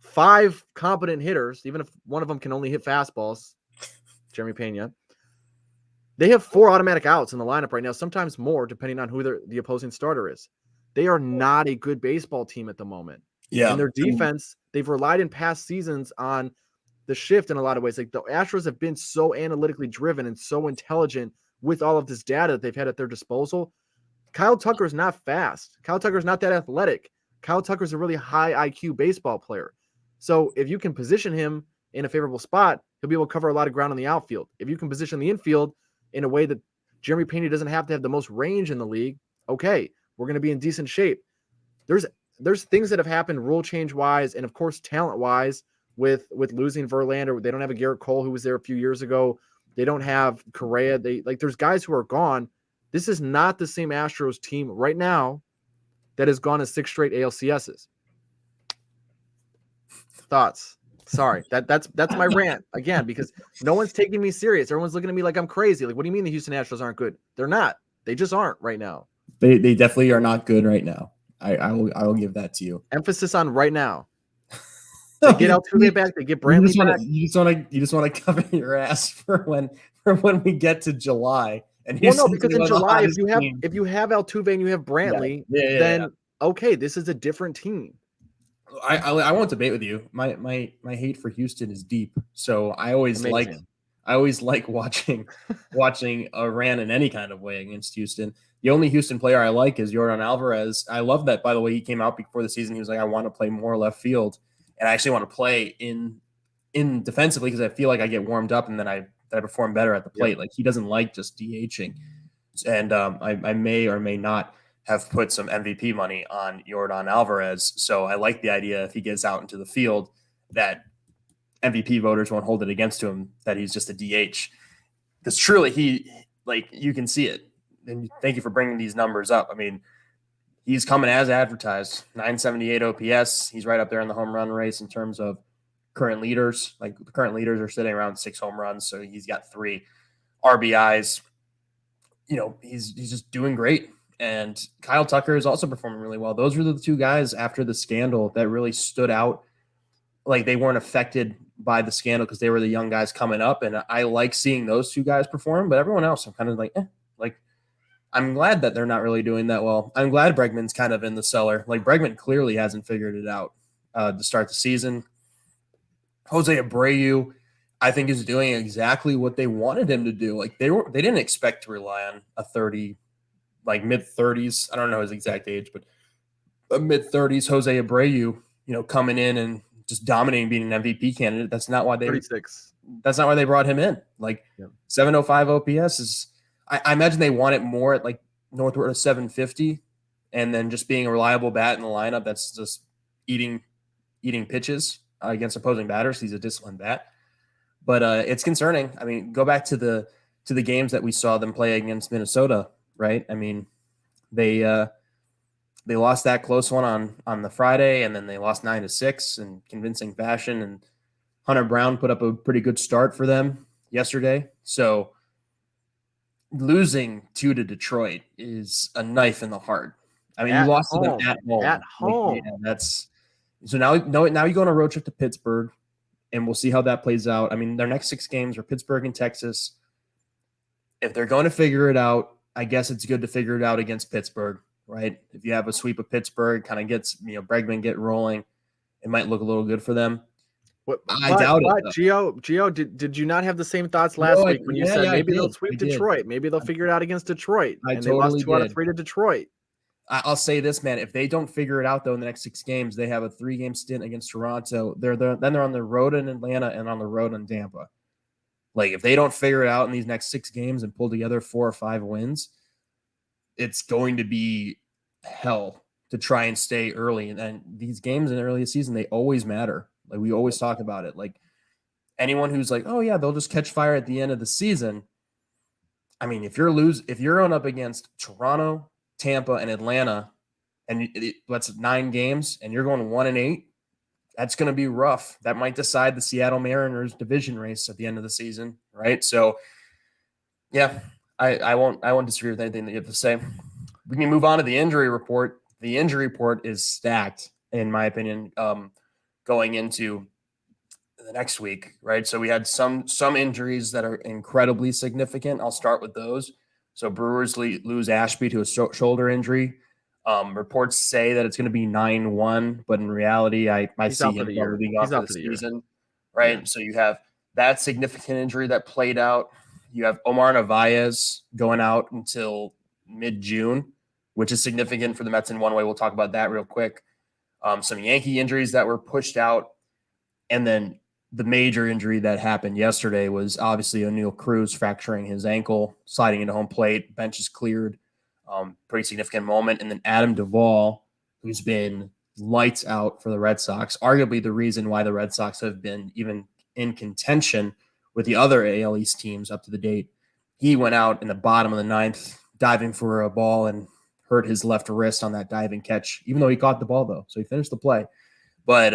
5 competent hitters, even if one of them can only hit fastballs, Jeremy Pena. They have 4 automatic outs in the lineup right now, sometimes more, depending on who the opposing starter is. They are not a good baseball team at the moment. Yeah. And their defense, they've relied in past seasons on the shift in a lot of ways. Like the Astros have been so analytically driven and so intelligent with all of this data that they've had at their disposal. Kyle Tucker's not fast. Kyle Tucker's not that athletic. Kyle Tucker's a really high IQ baseball player. So if you can position him in a favorable spot, he'll be able to cover a lot of ground on the outfield. If you can position the infield in a way that Jeremy Pena doesn't have to have the most range in the league, okay, we're going to be in decent shape. There's things that have happened rule change wise, and of course talent wise with losing Verlander. They don't have a Garrett Cole who was there a few years ago. They don't have Correa. There's guys who are gone. This is not the same Astros team right now that has gone to 6 straight ALCSs. Thoughts? Sorry, that's my rant again because no one's taking me serious. Everyone's looking at me like I'm crazy. Like, what do you mean the Houston Astros aren't good? They're not. They just aren't right now. They definitely are not good right now. I will give that to you. Emphasis on right now. They get Altuve back. They get Brantley back. You just want to cover your ass for when we get to July. And well, no, because in July, if you have Altuve and you have Brantley, then okay, this is a different team. I won't debate with you. My hate for Houston is deep. So I always like watching a rant in any kind of way against Houston. The only Houston player I like is Yordan Alvarez. I love that, by the way. He came out before the season. He was like, I want to play more left field, and I actually want to play in defensively because I feel like I get warmed up and then I perform better at the plate. Yep. Like he doesn't like just DHing, and I may or may not have put some MVP money on Yordan Alvarez. So I like the idea if he gets out into the field that MVP voters won't hold it against him that he's just a DH. Because truly you can see it. And thank you for bringing these numbers up. I mean, he's coming as advertised, 978 OPS. He's right up there in the home run race in terms of current leaders. Like the current leaders are sitting around 6 home runs. So he's got 3 RBIs. You know, he's just doing great. And Kyle Tucker is also performing really well. Those were the 2 guys after the scandal that really stood out. Like they weren't affected by the scandal because they were the young guys coming up. And I like seeing those 2 guys perform, but everyone else, I'm kind of like, I'm glad that they're not really doing that well. I'm glad Bregman's kind of in the cellar. Like Bregman clearly hasn't figured it out to start the season. Jose Abreu, I think, is doing exactly what they wanted him to do. Like they didn't expect to rely on a 30, like mid-30s. I don't know his exact age, but a mid-30s Jose Abreu, coming in and just dominating, being an MVP candidate. That's not why 36. That's not why they brought him in. Like 705 OPS is. I imagine they want it more at like northward of 750, and then just being a reliable bat in the lineup that's just eating pitches against opposing batters. He's a disciplined bat, but it's concerning. I mean, go back to the games that we saw them play against Minnesota, right? I mean, they lost that close one on the Friday, and then they lost 9-6 in convincing fashion. And Hunter Brown put up a pretty good start for them yesterday. So losing 2 to Detroit is a knife in the heart. I mean, you lost to them at home. At home. Like, that's so now you go on a road trip to Pittsburgh, and we'll see how that plays out. I mean, their next 6 games are Pittsburgh and Texas. If they're going to figure it out, I guess it's good to figure it out against Pittsburgh, right? If you have a sweep of Pittsburgh, kind of gets Bregman get rolling, it might look a little good for them. I doubt it. Gio, did you not have the same thoughts last week when you said maybe they'll sweep Detroit? Maybe they'll figure it out again's Detroit. They lost 2 out of 3 to Detroit. I'll say this, man. If they don't figure it out, though, in the next 6 games, they have a 3-game stint against Toronto. Then they're on the road in Atlanta and on the road in Tampa. Like, if they don't figure it out in these next 6 games and pull together 4 or 5 wins, it's going to be hell to try and stay early. And these games in the early season, they always matter. Like we always talk about it. Like anyone who's like, oh yeah, they'll just catch fire at the end of the season. I mean, if you're going up against Toronto, Tampa, and Atlanta, and that's 9 games, and you're going 1-8, that's going to be rough. That might decide the Seattle Mariners division race at the end of the season, right? So, yeah, I won't disagree with anything that you have to say. We can move on to the injury report. The injury report is stacked, in my opinion, going into the next week, right? So we had some injuries that are incredibly significant. I'll start with those. So Brewers lose Ashby to a shoulder injury. Reports say that it's going to be 9-1, but in reality, I see him probably being off for the season, right? Yeah. So you have that significant injury that played out. You have Omar Narvaez going out until mid-June, which is significant for the Mets in one way. We'll talk about that real quick. Some Yankee injuries that were pushed out, and then the major injury that happened yesterday was obviously O'Neal Cruz fracturing his ankle, sliding into home plate. Bench is cleared. Pretty significant moment. And then Adam Duvall, who's been lights out for the Red Sox, arguably the reason why the Red Sox have been even in contention with the other AL East teams up to the date. He went out in the bottom of the 9th, diving for a ball and hurt his left wrist on that diving catch, even though he caught the ball, though. So he finished the play. But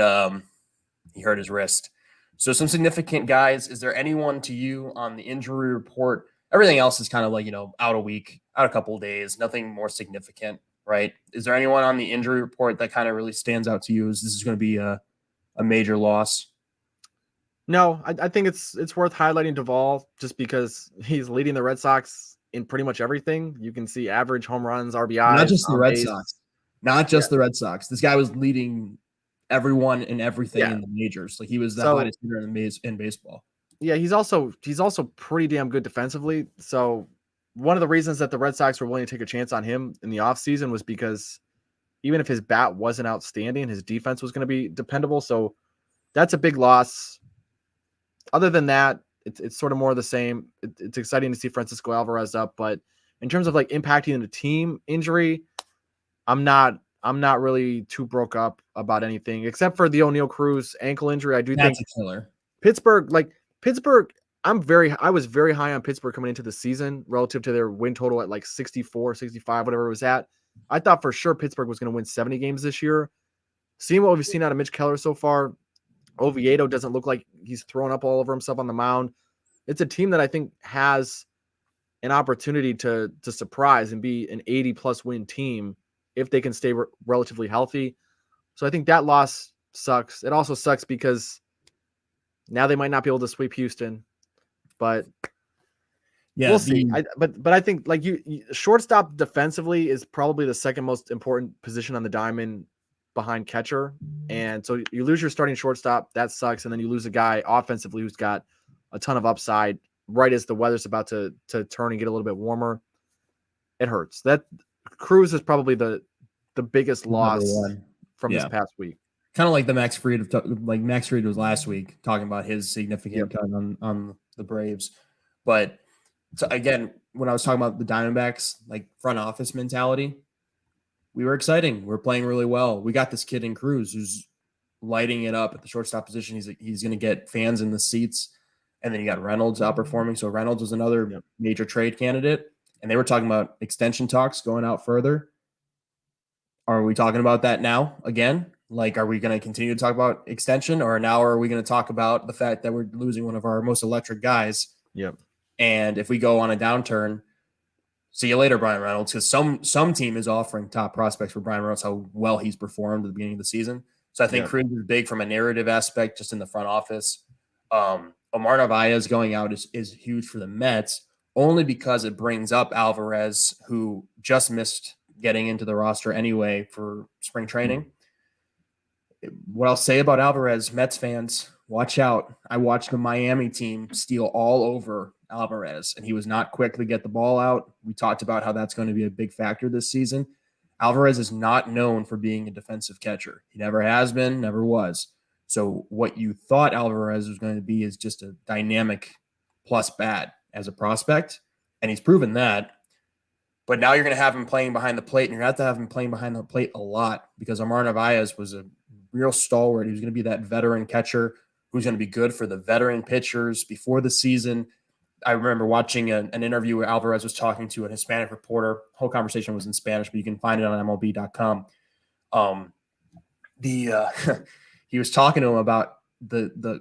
he hurt his wrist. So some significant guys. Is there anyone to you on the injury report? Everything else is kind of like, out a week, out a couple of days, nothing more significant, right? Is there anyone on the injury report that kind of really stands out to you as this is going to be a major loss? No, I think it's worth highlighting Duvall just because he's leading the Red Sox in pretty much everything. You can see average home runs, RBIs. Not just the Red Sox. Not just the Red Sox. This guy was leading everyone and everything in the majors. Like he was the hottest hitter in baseball. Yeah, he's also pretty damn good defensively. So one of the reasons that the Red Sox were willing to take a chance on him in the offseason was because even if his bat wasn't outstanding, his defense was going to be dependable. So that's a big loss. Other than that, it's sort of more of the same. It's exciting to see Francisco Alvarez up, but in terms of like impacting the team injury, I'm not really too broke up about anything except for the O'Neal Cruz ankle injury. I do think that's a killer. Pittsburgh, I was very high on Pittsburgh coming into the season relative to their win total at like 64, 65, whatever it was at. I thought for sure Pittsburgh was going to win 70 games this year. Seeing what we've seen out of Mitch Keller so far, Oviedo doesn't look like he's throwing up all over himself on the mound. It's a team that I think has an opportunity to surprise and be an 80-plus win team if they can stay relatively healthy. So I think that loss sucks. It also sucks because now they might not be able to sweep Houston, but we'll see. But I think like you shortstop defensively is probably the second most important position on the diamond behind catcher. And so you lose your starting shortstop, that sucks. And then you lose a guy offensively who's got a ton of upside right as the weather's about to turn and get a little bit warmer. It hurts. That Cruz is probably the biggest loss from this past week. Kind of like the Max Fried Max Fried was last week talking about his significant cut on the Braves. But so again, when I was talking about the Diamondbacks, like front office mentality, we were exciting. We're playing really well. We got this kid in Cruz who's lighting it up at the shortstop position. He's going to get fans in the seats. And then you got Reynolds outperforming. So Reynolds was another major trade candidate. And they were talking about extension talks going out further. Are we talking about that now again? Like, are we going to continue to talk about extension, or now are we going to talk about the fact that we're losing one of our most electric guys? Yep. And if we go on a downturn, see you later, Brian Reynolds, because some team is offering top prospects for Brian Reynolds, how well he's performed at the beginning of the season. So I think Cruz is big from a narrative aspect, just in the front office. Omar Narvaez going out is huge for the Mets, only because it brings up Alvarez, who just missed getting into the roster anyway for spring training. What I'll say about Alvarez, Mets fans, watch out. I watched the Miami team steal all over Alvarez, and he was not quick to get the ball out. We talked about how that's going to be a big factor this season. Alvarez is not known for being a defensive catcher. He never has been, never was. So what you thought Alvarez was going to be is just a dynamic plus bat as a prospect, and he's proven that. But now you're going to have him playing behind the plate, and you're going to have him playing behind the plate a lot because Omar Narvaez was a real stalwart. He was going to be that veteran catcher who's going to be good for the veteran pitchers before the season. I remember watching an interview where Alvarez was talking to an Hispanic reporter. The whole conversation was in Spanish, but you can find it on MLB.com. He was talking to him about the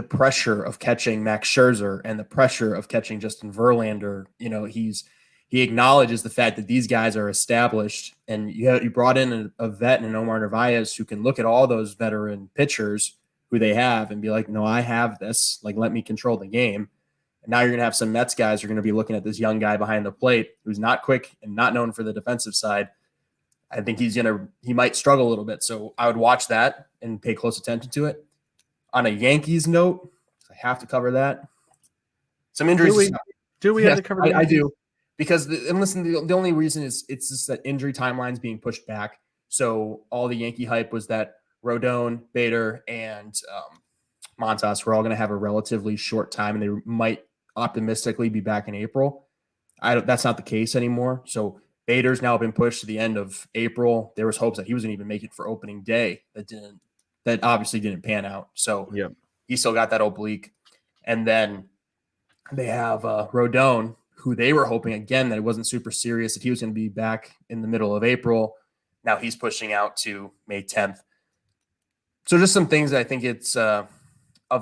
pressure of catching Max Scherzer and the pressure of catching Justin Verlander. He acknowledges the fact that these guys are established, and you brought in a vet and Omar Narvaez who can look at all those veteran pitchers who they have and be like, no, I have this, like, let me control the game. And now you're going to have some Mets guys who are going to be looking at this young guy behind the plate who's not quick and not known for the defensive side. I think he might struggle a little bit. So I would watch that and pay close attention to it. On a Yankees note, I have to cover that. Some injuries. Do we have to cover the Yankees? I do. Because the only reason is it's just that injury timeline's being pushed back. So all the Yankee hype was that Rodon, Bader, and Montas were all going to have a relatively short time, and they might optimistically be back in April. That's not the case anymore. So Bader's now been pushed to the end of April. There was hopes that he was going to even make it for opening day. That obviously didn't pan out. So he still got that oblique. And then they have Rodon, who they were hoping, again, that it wasn't super serious, that he was going to be back in the middle of April. Now he's pushing out to May 10th. So just some things that I think it's of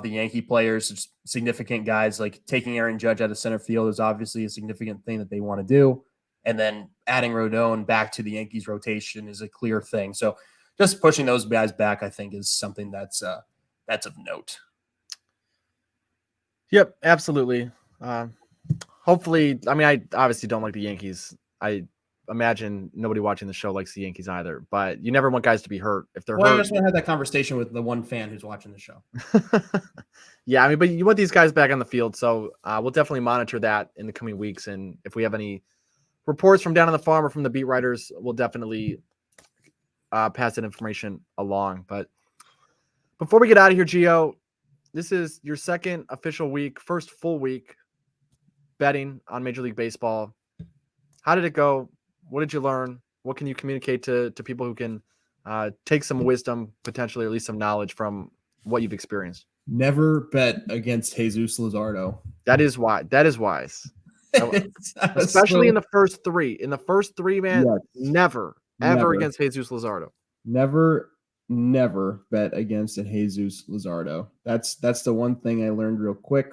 the Yankee players, significant guys, like taking Aaron Judge out of center field is obviously a significant thing that they want to do. And then adding Rodon back to the Yankees rotation is a clear thing. So just pushing those guys back, I think, is something that's of note. Yep, absolutely. Hopefully, I mean, I obviously don't like the Yankees. I imagine nobody watching the show likes the Yankees either, but you never want guys to be hurt. If they're hurt, I just want to have that conversation with the one fan who's watching the show. Yeah, I mean, but you want these guys back on the field, so we'll definitely monitor that in the coming weeks. And if we have any reports from down on the farm or from the beat writers, we'll definitely pass that information along. But before we get out of here, Gio, this is your second official week, first full week betting on Major League Baseball. How did it go? What did you learn? What can you communicate to people who can take some wisdom, potentially, or at least some knowledge from what you've experienced? Never bet against Jesus Luzardo. That is why. That is wise. Especially in the first three. In the first three, man, yes. Never against Jesus Luzardo. Never bet against a Jesus Luzardo. That's the one thing I learned real quick.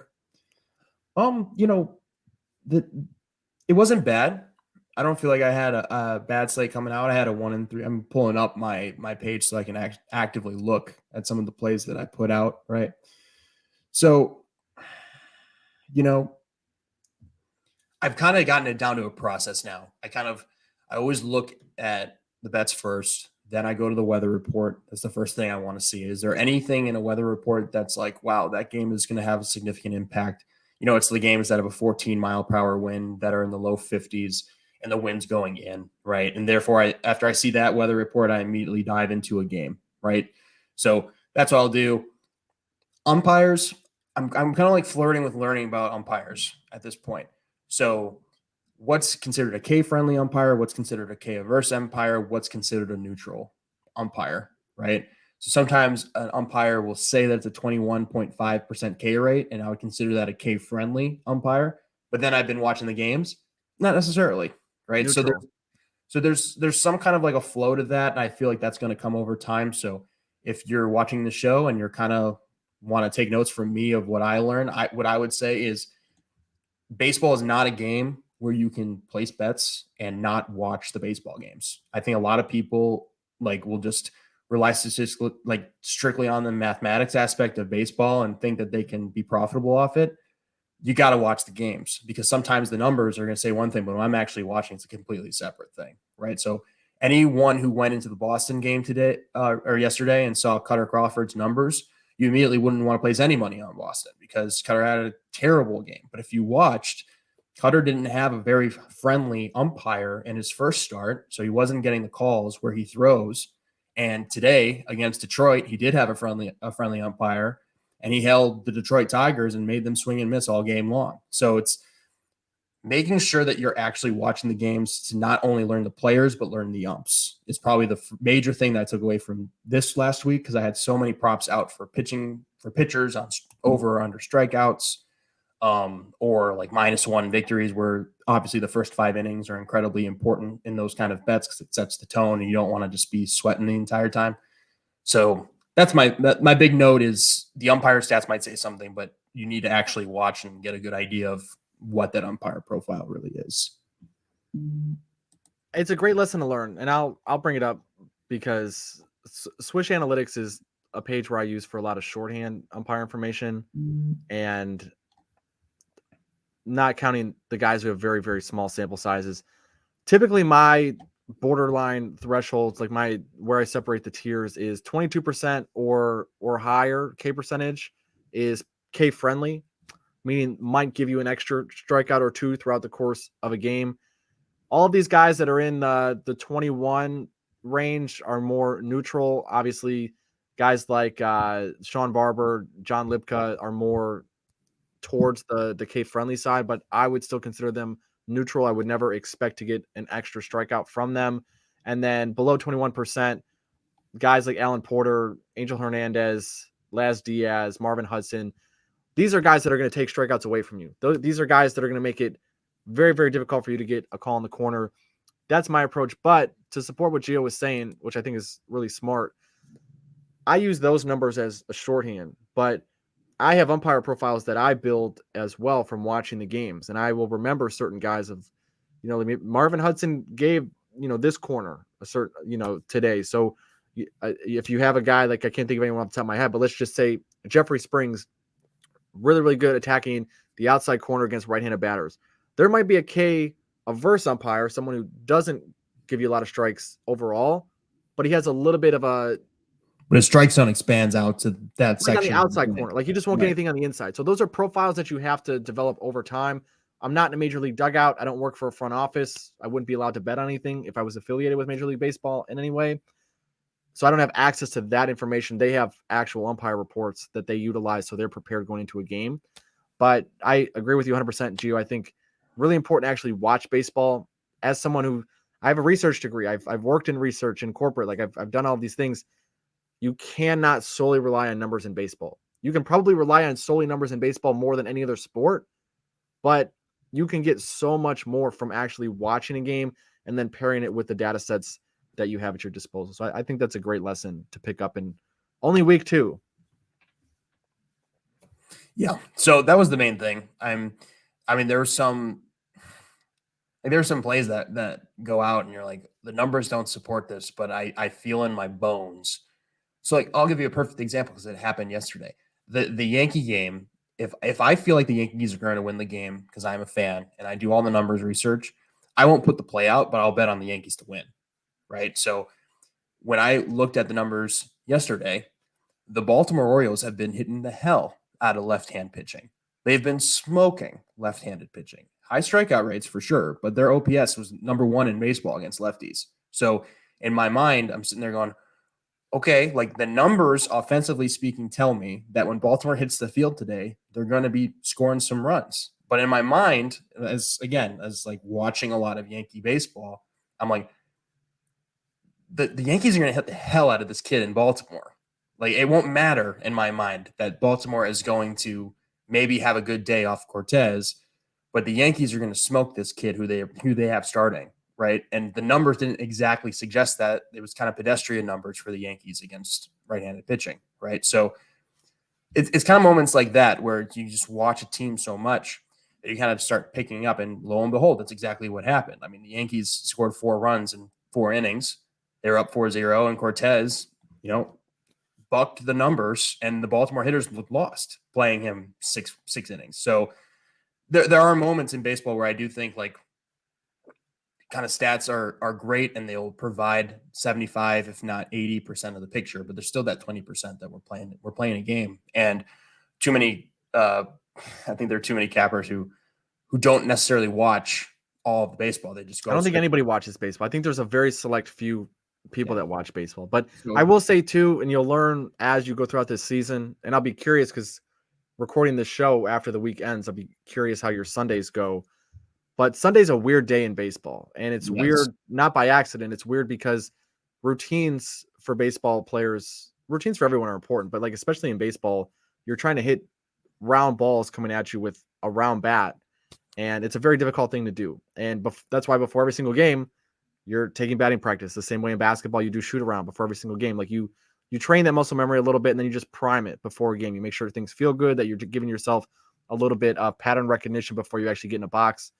It wasn't bad. I don't feel like I had a bad slate coming out. I had a 1-3. I'm pulling up my page so I can actively look at some of the plays that I put out, right? So, I've kind of gotten it down to a process now. I always look at the bets first, then I go to the weather report. That's the first thing I want to see. Is there anything in a weather report that's like, wow, that game is going to have a significant impact? It's the games that have a 14-mile-per-hour wind that are in the low 50s and the wind's going in, right? And therefore, after I see that weather report, I immediately dive into a game, right? So that's what I'll do. Umpires, I'm kind of like flirting with learning about umpires at this point. So what's considered a K-friendly umpire? What's considered a K-averse umpire? What's considered a neutral umpire, right? So sometimes an umpire will say that it's a 21.5% K rate, and I would consider that a K-friendly umpire. But then I've been watching the games, not necessarily, right? Neutral. So there's some kind of like a flow to that, and I feel like that's going to come over time. So if you're watching the show and you're kind of want to take notes from me of what I learned, what I would say is baseball is not a game where you can place bets and not watch the baseball games. I think a lot of people will just rely strictly on the mathematics aspect of baseball and think that they can be profitable off it. You got to watch the games, because sometimes the numbers are going to say one thing, but when I'm actually watching, it's a completely separate thing, right? So anyone who went into the Boston game today or yesterday and saw Cutter Crawford's numbers, you immediately wouldn't want to place any money on Boston because Cutter had a terrible game. But if you watched, Cutter didn't have a very friendly umpire in his first start, so he wasn't getting the calls where he throws. And today against Detroit, he did have a friendly umpire, and he held the Detroit Tigers and made them swing and miss all game long. So it's making sure that you're actually watching the games to not only learn the players, but learn the umps. It's probably the major thing that I took away from this last week, because I had so many props out for pitching for pitchers on over or under strikeouts, or like -1 victories, where obviously the first 5 innings are incredibly important in those kind of bets because it sets the tone and you don't want to just be sweating the entire time. So that's my big note is the umpire stats might say something, but you need to actually watch and get a good idea of what that umpire profile really is. It's a great lesson to learn, and I'll bring it up because Swish Analytics is a page where I use for a lot of shorthand umpire information, and not counting the guys who have very, very small sample sizes. Typically, my borderline thresholds, like where I separate the tiers, is 22% or higher K percentage is K friendly, meaning might give you an extra strikeout or two throughout the course of a game. All of these guys that are in the 21 range are more neutral. Obviously, guys like Sean Barber, John Lipka are more towards the K friendly side, but I would still consider them neutral. I would never expect to get an extra strikeout from them. And then below 21%, guys like Alan Porter, Angel Hernandez, Laz Diaz, Marvin Hudson, these are guys that are going to take strikeouts away from you. These are guys that are going to make it very, very difficult for you to get a call in the corner. That's my approach. But to support what Gio was saying, which I think is really smart, I use those numbers as a shorthand, but I have umpire profiles that I build as well from watching the games. And I will remember certain guys of, Marvin Hudson gave, this corner a certain, today. So if you have a guy, like I can't think of anyone off the top of my head, but let's just say Jeffrey Springs, really, really good attacking the outside corner against right-handed batters. There might be a K averse umpire, someone who doesn't give you a lot of strikes overall, but he has a little bit of a, but his strike zone expands out to that like section on the outside corner. Like you just won't get anything on the inside. So those are profiles that you have to develop over time. I'm not in a major league dugout. I don't work for a front office. I wouldn't be allowed to bet on anything if I was affiliated with Major League Baseball in any way. So I don't have access to that information. They have actual umpire reports that they utilize, so they're prepared going into a game. But I agree with you 100%, Gio. I think really important to actually watch baseball. As someone who, I have a research degree. I've worked in research in corporate. Like I've done all these things. You cannot solely rely on numbers in baseball. You can probably rely on solely numbers in baseball more than any other sport, but you can get so much more from actually watching a game and then pairing it with the data sets that you have at your disposal. So I think that's a great lesson to pick up in only week 2. Yeah. So that was the main thing. There were some plays that go out and you're like, the numbers don't support this, but I feel in my bones. So like, I'll give you a perfect example because it happened yesterday. The Yankee game, if I feel like the Yankees are going to win the game because I'm a fan and I do all the numbers research, I won't put the play out, but I'll bet on the Yankees to win. Right. So when I looked at the numbers yesterday, the Baltimore Orioles have been hitting the hell out of left-hand pitching. They've been smoking left-handed pitching. High strikeout rates for sure, but their OPS was number 1 in baseball against lefties. So in my mind, I'm sitting there going, okay, like the numbers offensively speaking tell me that when Baltimore hits the field today, they're going to be scoring some runs. But in my mind, as like watching a lot of Yankee baseball, I'm like, the Yankees are going to hit the hell out of this kid in Baltimore. Like, it won't matter in my mind that Baltimore is going to maybe have a good day off Cortez, but the Yankees are going to smoke this kid who they have starting, right? And the numbers didn't exactly suggest that. It was kind of pedestrian numbers for the Yankees against right-handed pitching, right? So it's kind of moments like that where you just watch a team so much that you kind of start picking up, and lo and behold, that's exactly what happened. I mean, the Yankees scored 4 runs in 4 innings. They were up 4-0, and Cortez, bucked the numbers, and the Baltimore hitters looked lost playing him six innings. So there are moments in baseball where I do think like kind of stats are great and they'll provide 75, if not 80% of the picture, but there's still that 20% that we're playing a game. And too many, I think there are too many cappers who don't necessarily watch all of the baseball. They just go. I don't think anybody watches baseball. I think there's a very select few people that watch baseball. But So, I will say too, and you'll learn as you go throughout this season, and I'll be curious because recording this show after the week ends, I'll be curious how your Sundays go. But Sunday's a weird day in baseball, and it's weird not by accident. It's weird because routines for baseball players, routines for everyone are important, but like especially in baseball, you're trying to hit round balls coming at you with a round bat. And it's a very difficult thing to do. And that's why before every single game, you're taking batting practice the same way in basketball you do shoot around before every single game. Like you train that muscle memory a little bit, and then you just prime it before a game. You make sure things feel good, that you're giving yourself a little bit of pattern recognition before you actually get in a box.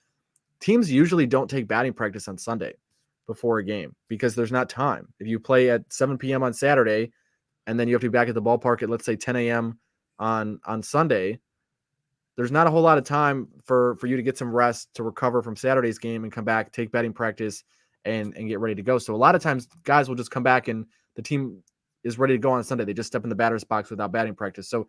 Teams usually don't take batting practice on Sunday before a game because there's not time. If you play at 7 p.m. on Saturday and then you have to be back at the ballpark at, let's say, 10 a.m. on Sunday, there's not a whole lot of time for you to get some rest, to recover from Saturday's game and come back, take batting practice and get ready to go. So a lot of times guys will just come back and the team is ready to go on Sunday. They just step in the batter's box without batting practice. So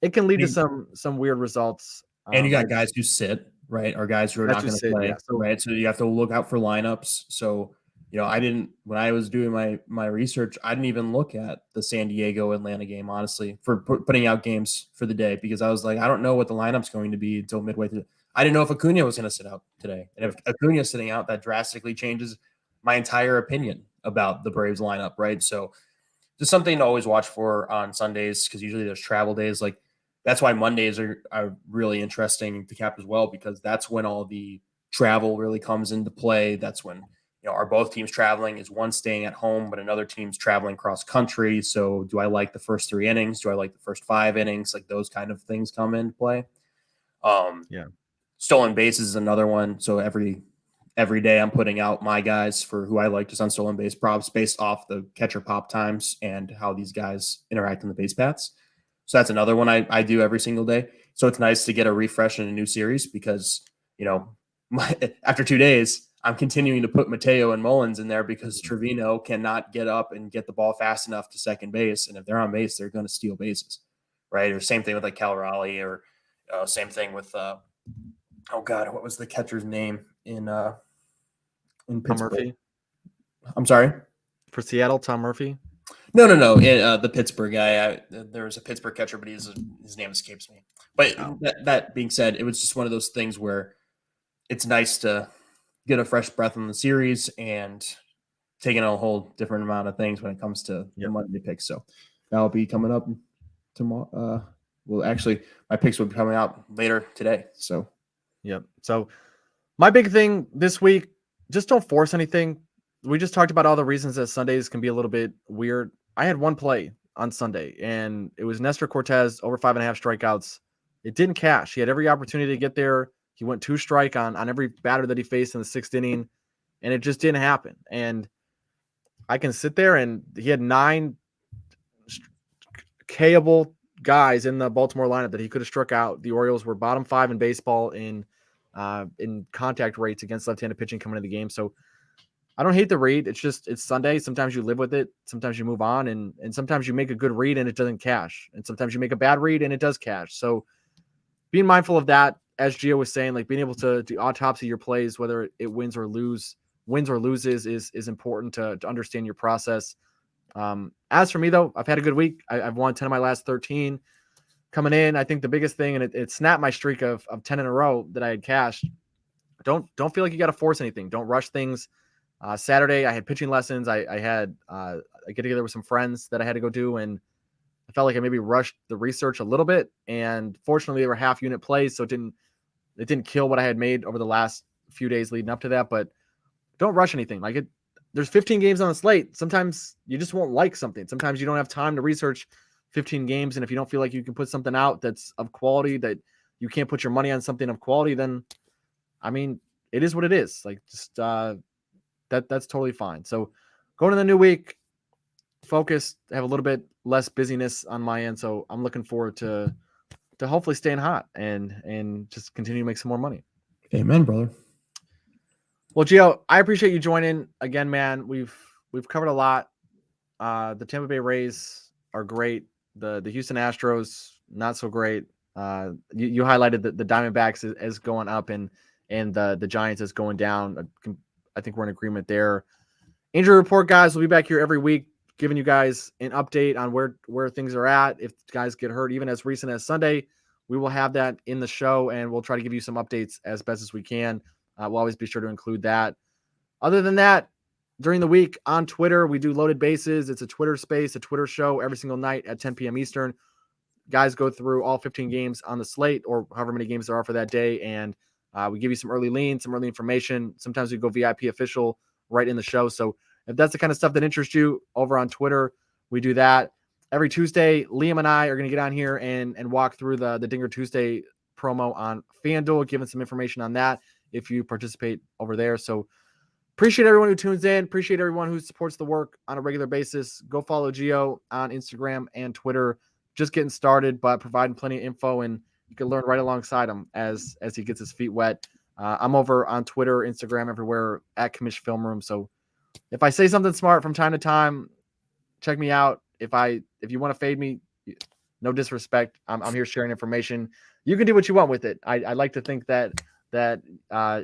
it can lead to some weird results. And you got guys who sit, right? Or guys who are not going to play, right? So you have to look out for lineups. So, when I was doing my research, I didn't even look at the San Diego Atlanta game, honestly, for putting out games for the day, because I was like, I don't know what the lineup's going to be until midway through. I didn't know if Acuna was going to sit out today. And if Acuna is sitting out, that drastically changes my entire opinion about the Braves lineup, right? So just something to always watch for on Sundays, because usually there's travel days. Like, that's why Mondays are really interesting to cap as well, because that's when all the travel really comes into play. That's when, are both teams traveling? Is one staying at home, but another team's traveling cross country? So do I like the first 3 innings? Do I like the first 5 innings? Like, those kind of things come into play. Stolen bases is another one. So every day I'm putting out my guys for who I like just on stolen base props based off the catcher pop times and how these guys interact in the base paths. So that's another one I do every single day. So it's nice to get a refresh in a new series because, after 2 days, I'm continuing to put Mateo and Mullins in there because Trevino cannot get up and get the ball fast enough to second base. And if they're on base, they're going to steal bases, right? Or same thing with like Cal Raleigh, or same thing with, what was the catcher's name in Pittsburgh? Tom Murphy. I'm sorry? For Seattle, Tom Murphy? No. The Pittsburgh guy. There was a Pittsburgh catcher, but his name escapes me. But that being said, it was just one of those things where it's nice to get a fresh breath in the series and taking a whole different amount of things when it comes to the Monday picks. So that'll be coming up tomorrow. Actually, my picks will be coming out later today. So, So my big thing this week, just don't force anything. We just talked about all the reasons that Sundays can be a little bit weird. I had one play on Sunday, and it was Nestor Cortez over 5.5 strikeouts. It didn't cash. He had every opportunity to get there. He went 2 strike on every batter that he faced in the 6th inning, and it just didn't happen. And I can sit there, and he had 9 K-able guys in the Baltimore lineup that he could have struck out. The Orioles were bottom 5 in baseball in contact rates against left-handed pitching coming into the game. So I don't hate the read. It's Sunday. Sometimes you live with it. Sometimes you move on, and sometimes you make a good read and it doesn't cash. And sometimes you make a bad read and it does cash. So being mindful of that, as Gio was saying, like being able to autopsy your plays, whether it wins or loses is important to understand your process. As for me though, I've had a good week. I've won 10 of my last 13 coming in. I think the biggest thing, and it snapped my streak of 10 in a row that I had cashed. Don't feel like you got to force anything. Don't rush things. Saturday, I had pitching lessons. I had a get together with some friends that I had to go do, and I felt like I maybe rushed the research a little bit. And fortunately, they were half unit plays, so it didn't kill what I had made over the last few days leading up to that. But don't rush anything. There's 15 games on the slate. Sometimes you just won't like something. Sometimes you don't have time to research 15 games, and if you don't feel like you can put something out that's of quality, that you can't put your money on something of quality, then I mean, it is what it is. That's totally fine. So going to the new week, focused, have a little bit less busyness on my end. So I'm looking forward to hopefully staying hot and just continue to make some more money. Amen, brother. Well, Gio, I appreciate you joining again, man. We've covered a lot. The Tampa Bay Rays are great. The Houston Astros, not so great. You highlighted the Diamondbacks as going up and the Giants as going down. I think we're in agreement there. Injury report, guys. We'll be back here every week, giving you guys an update on where things are at. If guys get hurt, even as recent as Sunday, we will have that in the show, and we'll try to give you some updates as best as we can. We'll always be sure to include that. Other than that, during the week on Twitter, we do Loaded Bases. It's a Twitter space, a Twitter show every single night at 10 p.m. Eastern. guys go through all 15 games on the slate or however many games there are for that day. And we give you some early leans, some early information. Sometimes we go VIP official right in the show. So if that's the kind of stuff that interests you over on Twitter, we do that. Every Tuesday, Liam and I are going to get on here and walk through the Dinger Tuesday promo on FanDuel, giving some information on that if you participate over there. So appreciate everyone who tunes in. Appreciate everyone who supports the work on a regular basis. Go follow Gio on Instagram and Twitter. Just getting started, but providing plenty of info, and you can learn right alongside him as he gets his feet wet. I'm over on Twitter, Instagram, everywhere at Commish Film Room. So if I say something smart from time to time, check me out. If you want to fade me, no disrespect. I'm here sharing information. You can do what you want with it. I like to think that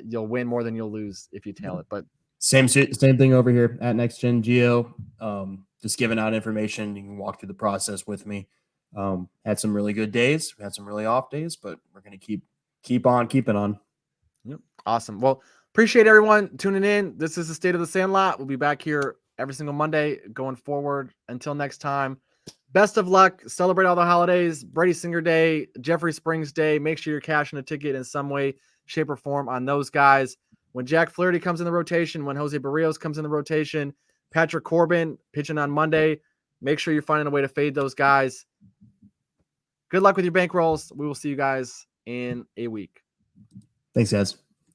you'll win more than you'll lose if you tail it. But same thing over here at Next Gen Geo. Just giving out information. You can walk through the process with me. Had some really good days. We had some really off days, but we're gonna keep on keeping on. Yep. Awesome. Well, appreciate everyone tuning in. This is the State of the Sandlot. We'll be back here every single Monday going forward. Until next time, best of luck. Celebrate all the holidays. Brady Singer Day, Jeffrey Springs Day. Make sure you're cashing a ticket in some way, shape, or form on those guys. When Jack Flaherty comes in the rotation, when Jose Barrios comes in the rotation, Patrick Corbin pitching on Monday, make sure you're finding a way to fade those guys. Good luck with your bankrolls. We will see you guys in a week. Thanks, guys.